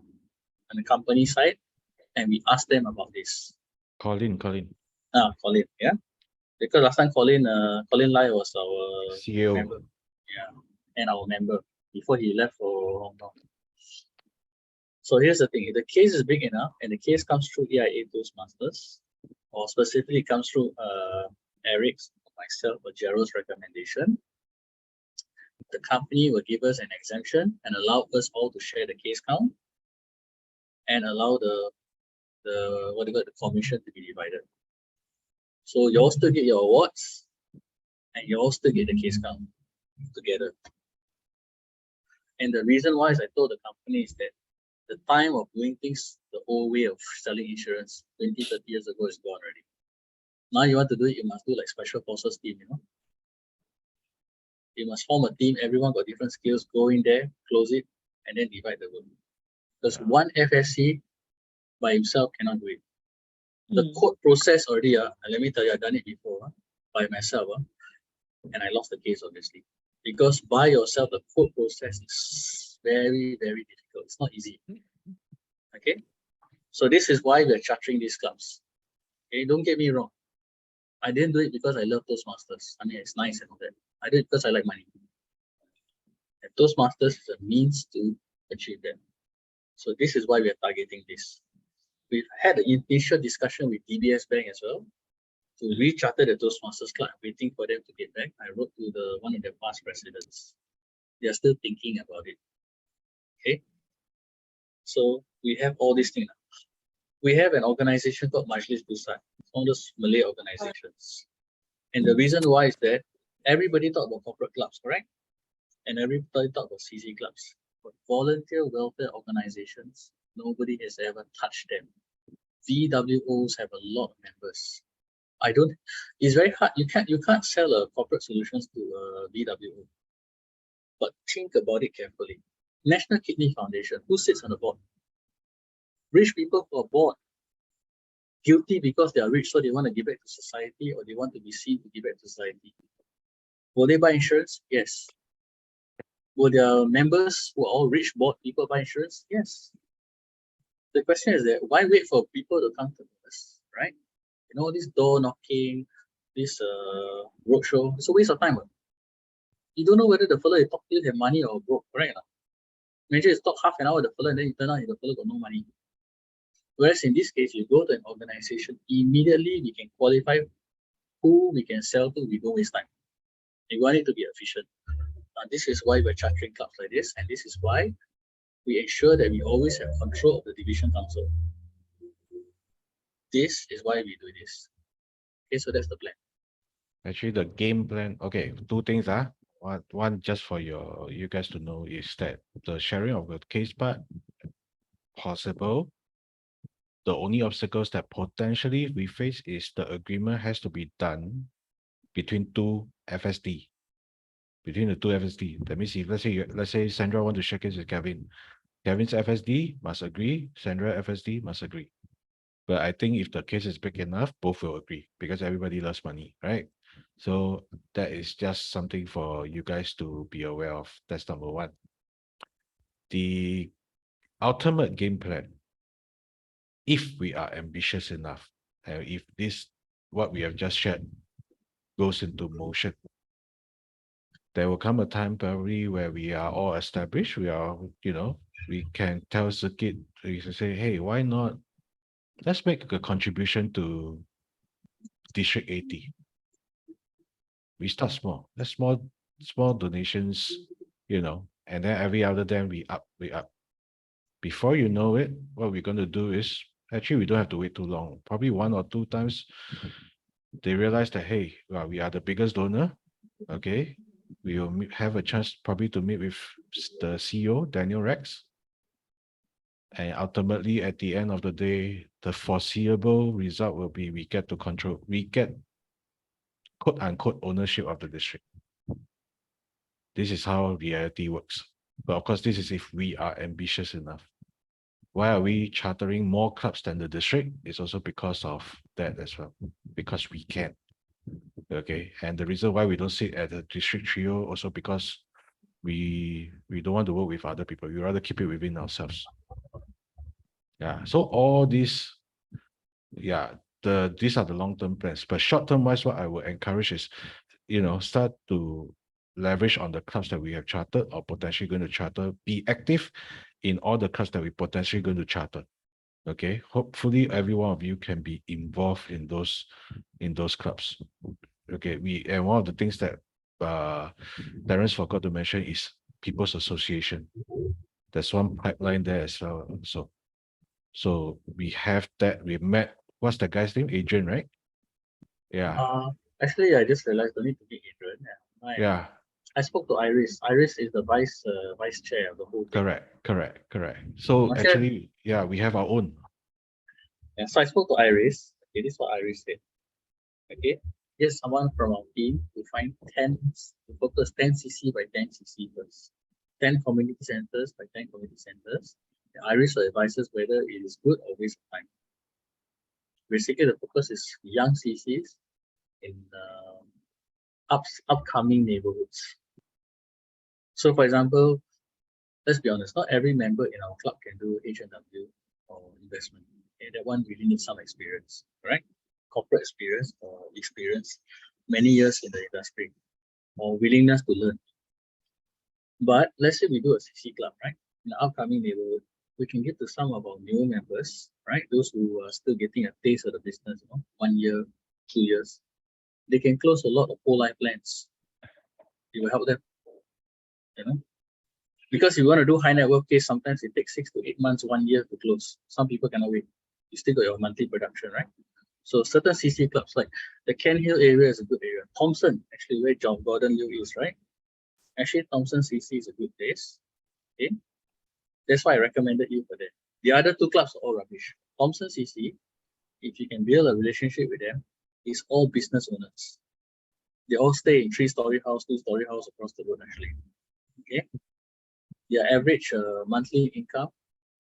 the company side and we asked them about this. Colin, Colin, yeah. Because last time Colin Lai was our CEO. member. Yeah. And our member before he left for Hong Kong. So here's the thing, if the case is big enough and the case comes through AIA Toastmasters, or specifically comes through Eric's, myself, or Gerald's recommendation, the company will give us an exemption and allow us all to share the case count and allow the commission to be divided. So you all still get your awards and you all still get the case count together. And the reason why is I told the company is that the time of doing things the old way of selling insurance 20, 30 years ago is gone already. Now you want to do it, you must do like special forces team, You must form a team, everyone got different skills, go in there, close it, and then divide the work. Because one FSC by himself cannot do it. The court process already, let me tell you, I've done it before by myself, and I lost the case obviously. Because by yourself, the court process is very, very difficult. It's not easy. Okay? So this is why we're chartering these clubs. Okay, don't get me wrong. I didn't do it because I love Toastmasters. I mean, it's nice and all that. I did it because I like money. And Toastmasters is a means to achieve that. So this is why we are targeting this. We've had an initial discussion with DBS Bank as well to recharter the Toastmasters Club, waiting for them to get back. I wrote to one of their past presidents. They are still thinking about it. Okay. So we have all these things. We have an organization called Majlis Pusat. It's one of those Malay organizations. And the reason why is that everybody talk about corporate clubs, correct? And everybody talk about CC clubs. But volunteer welfare organizations, nobody has ever touched them. VWOs have a lot of members. It's very hard. You can't sell a corporate solutions to a VWO. But think about it carefully. National Kidney Foundation, who sits on the board? Rich people who are bored, guilty because they are rich, so they want to give back to society, or they want to be seen to give back to society. Will they buy insurance? Yes. Will their members who are all rich bored people buy insurance? Yes. The question is that why wait for people to come to us, right? This door knocking, this roadshow, it's a waste of time. You don't know whether the fellow you talk to have money or broke, correct? Imagine you talk half an hour with the fellow and then you turn out the fellow got no money. Whereas in this case, you go to an organization, immediately we can qualify who we can sell to, we don't waste time. We want it to be efficient. This is why we're chartering clubs like this, and this is why we ensure that we always have control of the division council. This is why we do this. Okay, so that's the plan. Actually, the game plan, okay, two things. One just for you guys to know is that the sharing of the case part possible. The only obstacles that potentially we face is the agreement has to be done between two FSD. Between the two FSD. That means if let's say Sandra want to share case with Kevin, Kevin's FSD must agree, Sandra FSD must agree. But I think if the case is big enough, both will agree because everybody loves money, right? So that is just something for you guys to be aware of. That's number one. The ultimate game plan, if we are ambitious enough, and if this, what we have just shared, goes into motion, there will come a time probably where we are all established. We are, we can tell circuit, we can say, hey, why not? Let's make a contribution to District 80. We start small. Let's small donations, and then every other then we up. Before you know it, what we're going to do is, actually, we don't have to wait too long. Probably 1 or 2 times, they realize that, hey, well, we are the biggest donor. Okay. We will have a chance probably to meet with the CEO, Daniel Rex. And ultimately, at the end of the day, the foreseeable result will be we get quote unquote ownership of the district. This is how reality works. But of course, this is if we are ambitious enough. Why are we chartering more clubs than the district? It's also because of that as well, because we can. Okay, and the reason why we don't sit at the district trio also because we don't want to work with other people. We rather keep it within ourselves. Yeah, so all these, yeah, these are the long-term plans. But short-term wise, what I would encourage is, start to leverage on the clubs that we have chartered or potentially going to charter, be active in all the clubs that we potentially going to charter. Okay, hopefully every one of you can be involved in those clubs. Okay, and one of the things that Terence forgot to mention is people's association. There's one pipeline there as well. So we have that. We met, what's the guy's name? Adrian, right? Yeah. Actually, I just realized don't need to be Adrian. Yeah. I spoke to Iris. Iris is the vice chair of the whole thing. Correct. So actually, yeah, we have our own. Yeah, so I spoke to Iris. Okay, this is what Iris said. Okay, here's someone from our team to find 10, to focus 10 CC by 10 CC first. 10 community centers by 10 community centers. The Iris will advise us whether it is good or waste of time. Basically, the focus is young CCs in upcoming neighborhoods. So, for example, let's be honest, not every member in our club can do H&W or investment. Okay, that one really needs some experience, right? Corporate experience or experience, many years in the industry, or willingness to learn. But let's say we do a CC club, right? In the upcoming neighborhood, we can get to some of our new members, right? Those who are still getting a taste of the business, 1 year, 2 years. They can close a lot of whole life plans. It will help them, Because if you want to do high net worth case, sometimes it takes 6 to 8 months, 1 year to close. Some people cannot wait. You still got your monthly production, right? So certain CC clubs like the Ken Hill area is a good area. Thompson, actually where John Gordon Liu is, right? Actually, Thompson CC is a good place. Okay, that's why I recommended you for that. The other 2 clubs are all rubbish. Thompson CC, if you can build a relationship with them, is all business owners. They all stay in 3-story house, 2-story house across the road actually. Okay, their average monthly income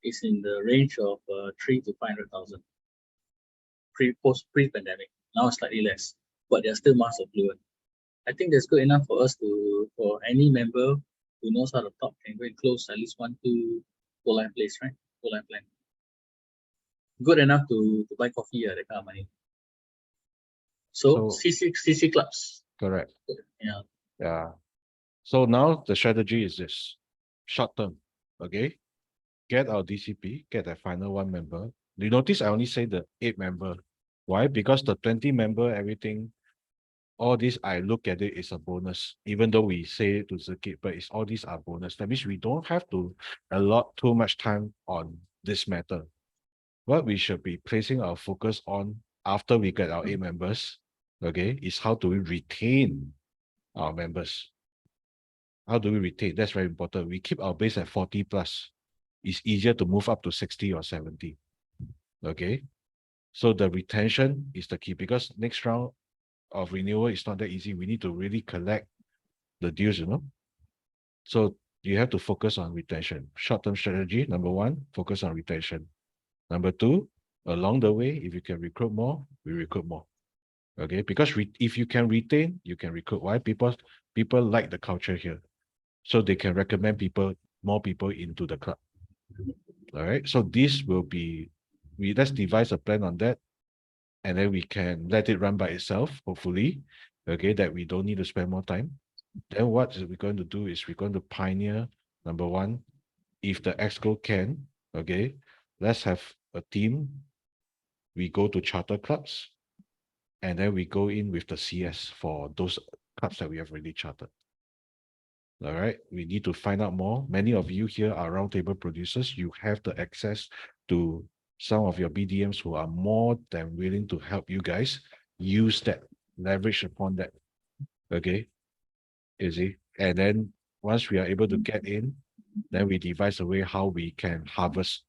is in the range of 300,000 to 500,000. Pre-pandemic. Now slightly less, but they're still mass affluent. I think that's good enough for us for any member who knows how to talk can go and close at least 1, 2 whole life place, right? Whole life plan. Good enough to buy coffee, that kind of money. So CC clubs. Correct. Yeah. Yeah. So now the strategy is this: short term, okay? Get our DCP, get that final 1 member. You notice I only say the 8 member. Why? Because the 20 member, everything, all this I look at it is a bonus, even though we say it to circuit, but it's all these are bonus. That means we don't have to allot too much time on this matter. What we should be placing our focus on after we get our 8 members, okay, is how do we retain our members? How do we retain? That's very important. We keep our base at 40 plus. It's easier to move up to 60 or 70. Okay. So the retention is the key, because next round of renewal is not that easy. We need to really collect the deals, you know. So you have to focus on retention. Short-term strategy, number 1, focus on retention. Number 2, along the way, if you can recruit more, we recruit more. Okay, because if you can retain, you can recruit. Why? People like the culture here, so they can recommend more people into the club. All right, so this will be, let's devise a plan on that, and then we can let it run by itself, hopefully. Okay, that we don't need to spend more time. Then what we're going to do is we're going to pioneer, number 1, if the Exco can, okay, let's have a team. We go to charter clubs, and then we go in with the CS for those clubs that we have already chartered. All right, we need to find out more. Many of you here are roundtable producers. You have the access to some of your BDMs who are more than willing to help you guys use that, leverage upon that. Okay, easy. And then once we are able to get in, then we devise a way how we can harvest.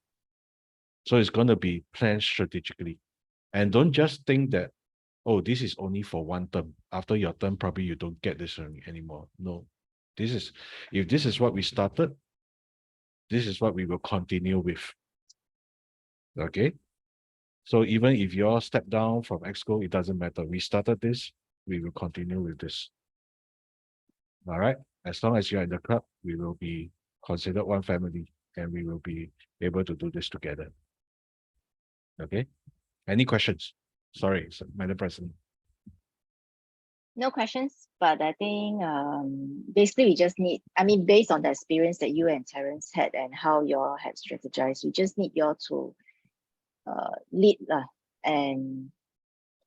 So it's going to be planned strategically. And don't just think that, oh, this is only for 1 term. After your term, probably you don't get this anymore. No, if this is what we started, this is what we will continue with. Okay. So even if you all step down from Exco, it doesn't matter. We started this, we will continue with this. All right. As long as you're in the club, we will be considered one family, and we will be able to do this together. Okay. Any questions? Sorry, Madam President. No questions, but I think basically we just need, I mean, based on the experience that you and Terence had and how you all had strategized, we just need you all to lead and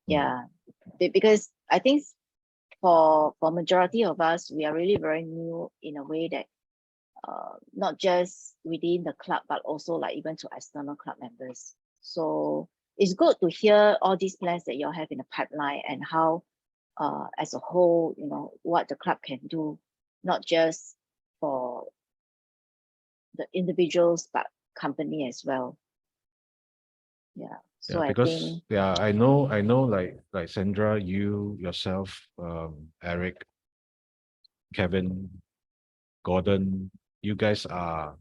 yeah, because I think for majority of us, we are really very new in a way that not just within the club, but also like even to external club members. So it's good to hear all these plans that you all have in the pipeline, and how as a whole, you know, what the club can do, not just for the individuals, but company as well. Yeah. So I because think I know like Sandra, you yourself, Eric, Kevin, Gordon, you guys are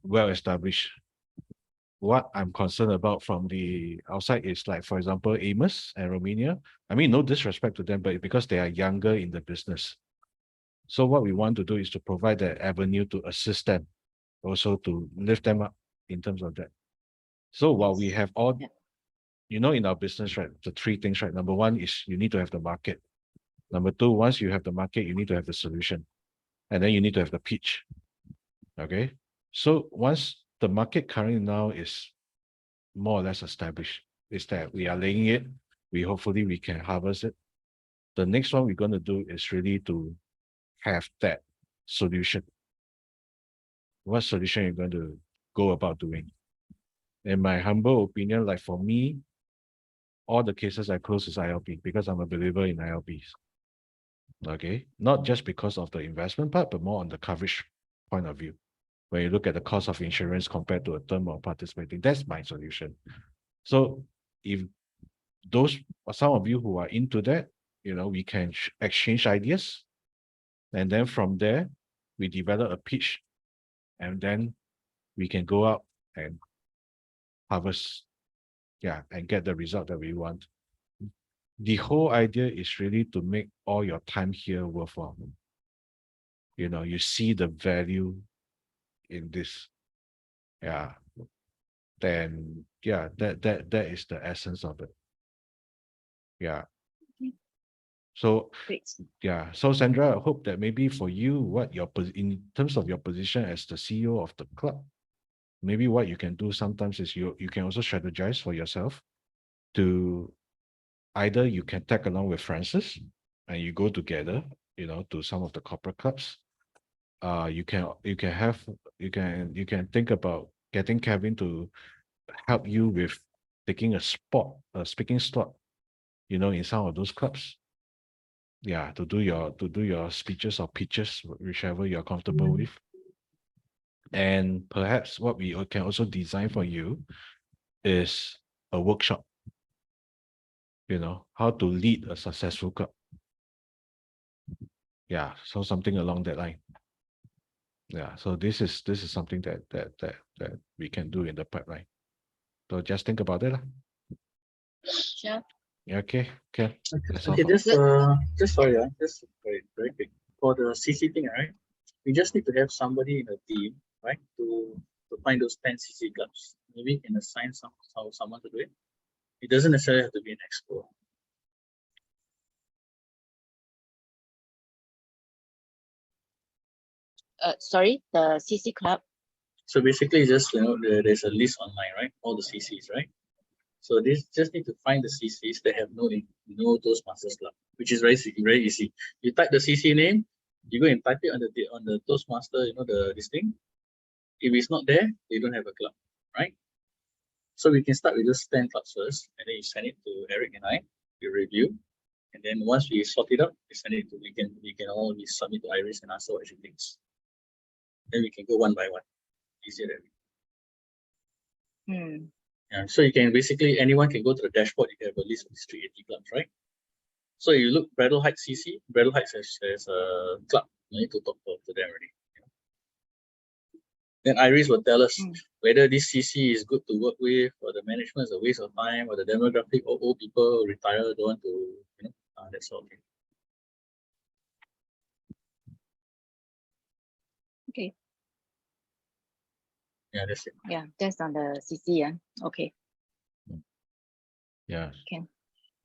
well established. What I'm concerned about from the outside is, like, for example, Amos and Romania. I mean, no disrespect to them, but because they are younger in the business. So what we want to do is to provide that avenue to assist them, also to lift them up in terms of that. So while we have all, Yeah. you know, in our business, right, the 3 things, right? Number 1 is you need to have the market. Number 2, once you have the market, you need to have the solution. And then you need to have the pitch. Okay. So once the market currently now is more or less established, is that we are laying it, hopefully we can harvest it. The next one we're going to do is really to have that solution. What solution you're going to go about doing? In my humble opinion, like for me, all the cases I close is ILP, because I'm a believer in ILPs. Okay, not just because of the investment part, but more on the coverage point of view. When you look at the cost of insurance compared to a term or participating, that's my solution. So if some of you who are into that, you know, we can exchange ideas, and then from there we develop a pitch, and then we can go out and harvest, and get the result that we want. The whole idea is really to make all your time here worthwhile. You know, you see the value in this. Then that is the essence of it. So Great. yeah, so Sandra, I hope that maybe for you, what in terms of your position as the CEO of the club, maybe what you can do sometimes is you can also strategize for yourself to either you can tag along with Francis and you go together, to some of the corporate clubs. You can think about getting Kevin to help you with taking a speaking slot, in some of those clubs. Yeah, to do your speeches or pitches, whichever you're comfortable with. And perhaps what we can also design for you is a workshop, how to lead a successful club. Yeah, so something along that line. Yeah, so this is something that we can do in the pipeline. So just think about it. Sure. Yeah, okay. That's all Okay, for- just sorry, just very quick. For the CC thing, right? We just need to have somebody in the team, right, to find those 10 CC clubs. Maybe you can assign someone to do it. It doesn't necessarily have to be an expo. Sorry, the CC club. So basically, just there's a list online, right? All the CCs, right? So this just need to find the CCs that have no Toastmasters club, which is very easy. You type the CC name, you go and type it on the Toastmaster, this thing. If it's not there, they don't have a club, right? So we can start with those 10 clubs first, and then you send it to Eric and I, we review, and then once we sort it out, we can all submit to Iris and ask her what she thinks. Then we can go one by one. Easier that way. Yeah, so you can basically, anyone can go to the dashboard. You can have a list of these 380 clubs, right? So you look, Bradle Heights CC, Bradle Heights has a club. You need to talk to them already. Then Iris will tell us whether this CC is good to work with, or the management is a waste of time, or the demographic or old people retire, don't want to, that sort of thing. Okay. Yeah, that's it. Yeah, that's on the CC. Yeah. Okay. Yeah. Can.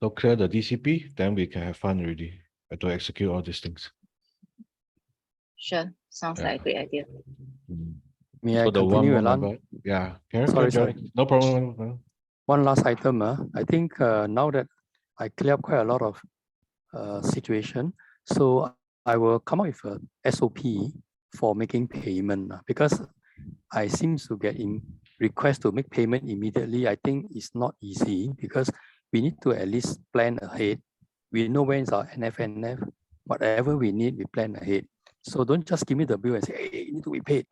So clear the DCP, then we can have fun already to execute all these things. Sure. Sounds Yeah. like a great idea. May I So the one continue, more Alan? member, yeah. Can Sorry, Jared? No problem. One last item. I think now that I clear up quite a lot of situation, so I will come up with a SOP for making payment because I seem to get in request to make payment immediately. I think it's not easy because we need to at least plan ahead. We know when is our NFNF, whatever we need, we plan ahead. So don't just give me the bill and say, hey, you need to be paid.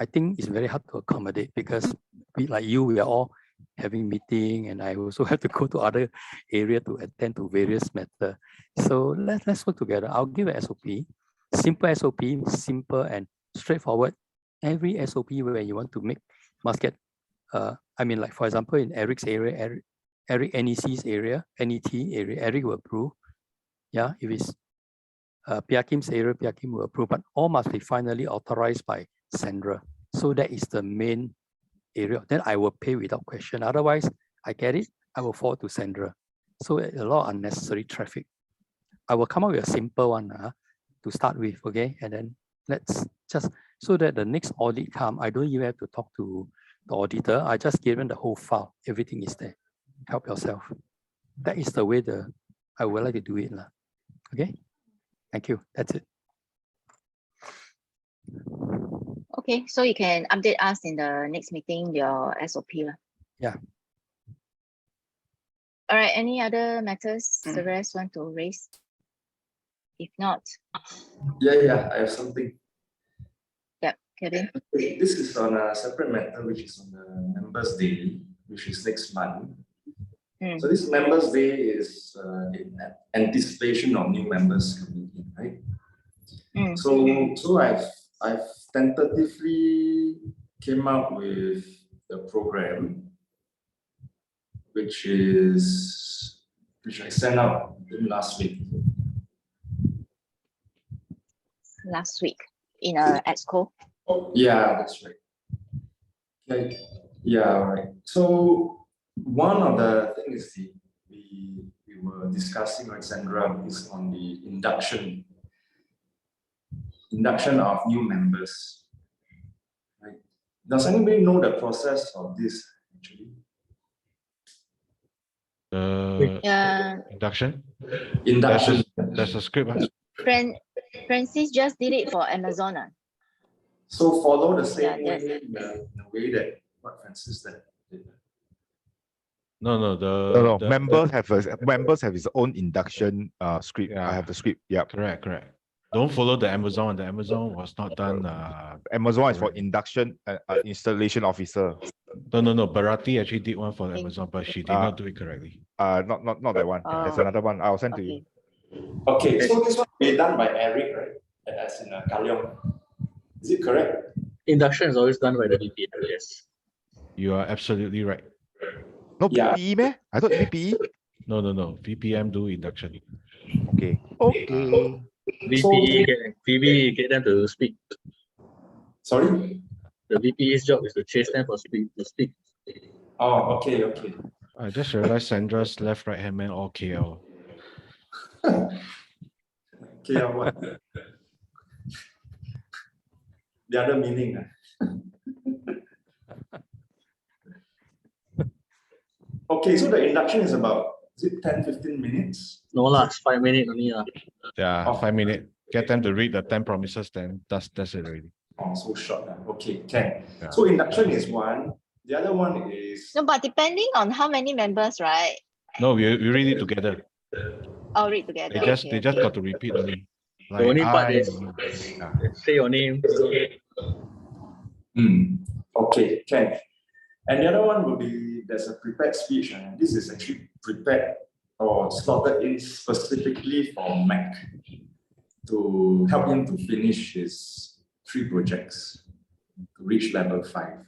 I think it's very hard to accommodate because we are all having meeting, and I also have to go to other area to attend to various matters. So let's work together. I'll give a SOP, simple SOP, simple and straightforward. Every SOP where you want to make must get, like for example, in Eric's area, Eric NEC's area, NET area, Eric will approve. Yeah, if it's Pia Kim's area, Pia Kim will approve, but all must be finally authorized by Sandra. So that is the main area. Then I will pay without question. Otherwise, I get it, I will forward to Sandra. So a lot of unnecessary traffic. I will come up with a simple one to start with, okay? And then let's just, so that the next audit come, I don't even have to talk to the auditor. I just give them the whole file. Everything is there. Help yourself. That is the way I would like to do it. Okay? Thank you. That's it. Okay, so you can update us in the next meeting, your SOP. Yeah. All right, any other matters the rest want to raise? If not. Yeah, I have something. Yeah, Kevin. This is on a separate matter, which is on the Members' Day, which is next month. So this Members' Day is in anticipation of new members coming in, right? So I've tentatively came up with the program, which I sent out last week. Last week in Exco. Oh, yeah, that's right. Okay. Yeah, right. So one of the things we were were discussing with Sandra is on the induction of new members. Right? Does anybody know the process of this actually? Yeah, Induction. Induction. There's a script. Francis just did it for Amazon. So follow the same Yeah, way in the way that what Francis did. No, No, the members have his own induction script. Yeah. I have the script. Yeah. correct. Don't follow the Amazon. The Amazon was not done. Amazon is for correct. induction installation officer. No. Barati actually did one for Okay. Amazon, but she did Uh, not do it correctly. Not that one. There's Oh. another one. I'll send to you. Okay. Okay, so this one will be done by Eric, right? As in Kalyong. Is it correct? Induction is always done by the VP. Yes. You are absolutely right. No Yeah. PE, meh? I thought VPE. No. VPM do induction. Okay. Okay. VP get them to speak. Sorry? The VP's job is to chase them to speak. Oh, okay. I just realized Sandra's left right hand man all KL. Okay, what? The other meaning. Okay, so the induction is about, is it 10-15 minutes? No lah, it's 5 minutes only lah. Yeah, Oh. 5 minutes. Get them to read the 10 promises, then that's it already. Oh, so short. Okay, can. Yeah. So induction is one. The other one is No, but depending on how many members, right? No, we read it together. I'll read together. They just got to repeat only. The only part is yeah. say your name. Okay, can. And the other one will be there's a prepared speech, and this is actually prepared or slotted in specifically for Mac to help him to finish his 3 projects to reach level 5.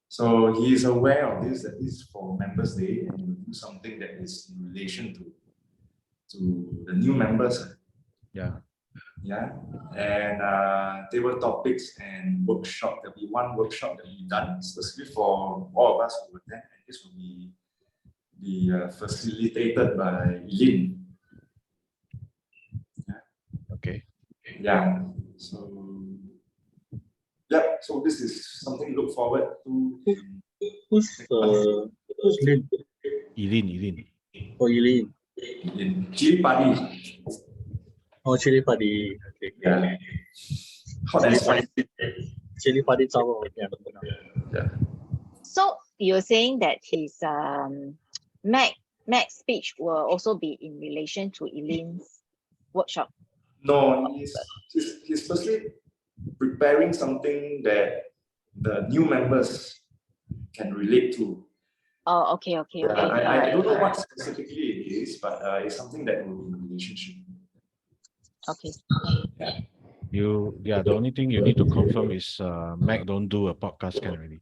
So he is aware of this, that this is for Members Day, and he will do something that is in relation to the new members. Yeah. Yeah, and there were topics and workshop. There'll be one workshop that we done specifically for all of us who were there, and this will be facilitated by Lynn. Yeah. Okay. Yeah. So, yep. So this is something to look forward to. Who's Lynn? Eileen. Oh, Eileen. In Chili Padi. Oh, Chili Padi. Okay. Yeah. Hot and spicy. Chili Padi Tower. Yeah. So you're saying that his Mac speech will also be in relation to Eileen's workshop. No, he's firstly preparing something that the new members can relate to. Oh, okay. I don't know what specifically it is, but it's something that will be in a relationship. Okay. The only thing you need to confirm is Mac don't do a podcast can already.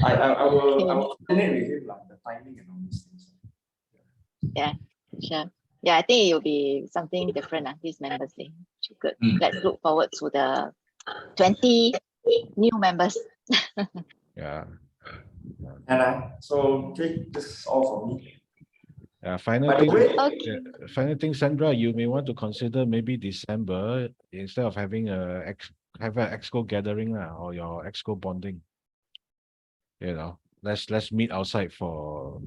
I will coordinate with him like the timing and all these things. Yeah, sure. Yeah, I think it will be something different this Members Day. Good. Let's look forward to the 20 new members. Yeah. And so okay, this is all for me. Final By the thing, way, final thing, Sandra, you may want to consider maybe December instead of having have an Exco gathering or your Exco bonding. You know, let's meet outside for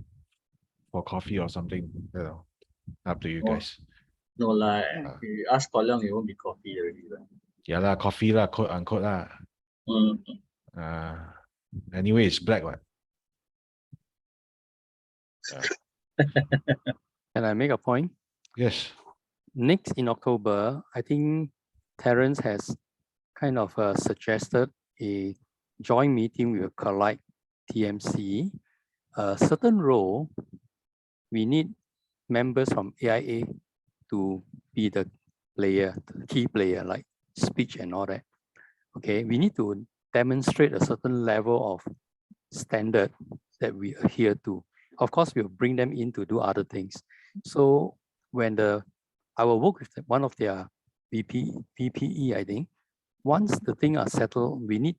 coffee or something. You know, up to you guys. No, like you ask Kolyang, it won't be coffee already. Yeah lah, coffee lah, quote unquote lah. Anyway, it's black one. Can I make a point? Yes. Next in October, I think Terence has kind of suggested a joint meeting with Collide TMC. A certain role, we need members from AIA to be the player, the key player, like speech and all that. Okay, we need to demonstrate a certain level of standard that we adhere to. Of course, we'll bring them in to do other things. So when I will work with one of their VPE, I think, once the things are settled, we need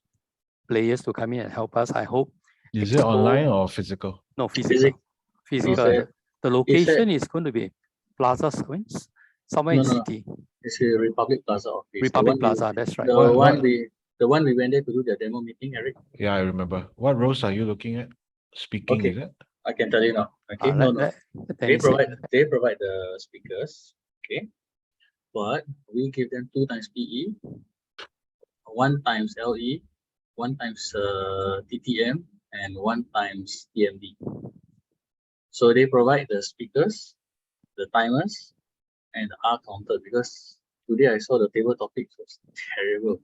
players to come in and help us. I hope. Is it online or physical? No, physical. Physical. Is The location is going to be Plaza somewhere No, in no, no. city. It's a Republic Plaza office. Republic Plaza, that's right. The one we went there to do the demo meeting, Eric. Yeah, I remember. What roles are you looking at? Speaking, Okay. is it? I can tell you now. Okay, Let They Dennis say. provide the speakers. Okay, but we give them 2 times PE, 1 times LE, 1 times TTM, and 1 times TMD. So they provide the speakers, the timers, and the R counter, because today I saw the table topics was terrible.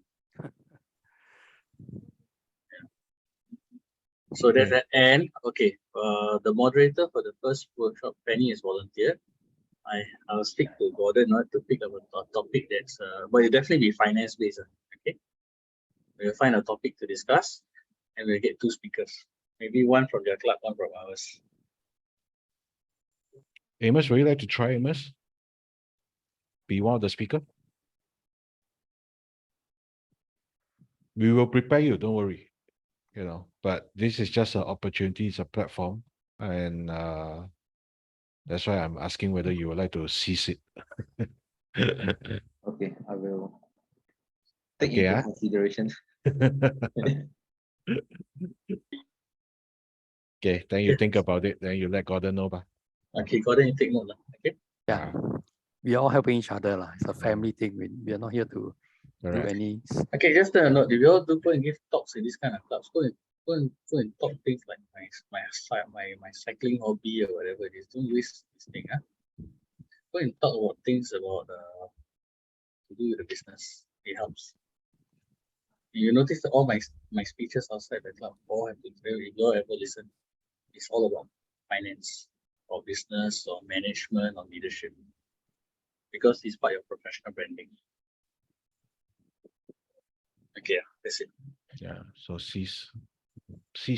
So that's that. And okay, the moderator for the first workshop, Penny, is volunteer. I'll stick to Gordon not to pick up a topic that's but it'll definitely be finance based. Okay, we'll find a topic to discuss, and we'll get 2 speakers, maybe 1 from their club, 1 from ours. Amos, would you like to try, Amos? Be one of the speaker? We will prepare you, don't worry. You know, but this is just an opportunity, it's a platform. And that's why I'm asking whether you would like to seize it. Okay, I will take Okay, into consideration. Okay, then you think about it, then you let Gordon know. Okay, Gordon, you take note. Okay. Yeah, we are all helping each other. It's a family thing. We are not here to do Correct. any. Okay, just a note. If you all do go and give talks in this kind of clubs, go and talk things like my cycling hobby or whatever it is. Don't waste this thing. Go and talk about things about to do with the business. It helps. You notice that all my speeches outside the club all have to, if you all ever listen, it's all about finance or business or management or leadership, because it's part of professional branding. Okay, that's it. Yeah, so seize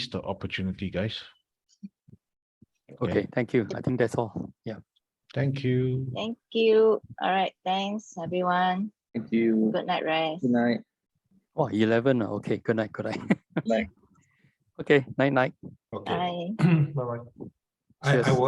the opportunity, guys. Okay, thank you. I think that's all. Yeah. Thank you. Thank you. All right. Thanks, everyone. Thank you. Good night, rest. Good night. Oh, 11. Okay, good night. Good night. Like Okay, night. Bye. Bye-bye. Cheers.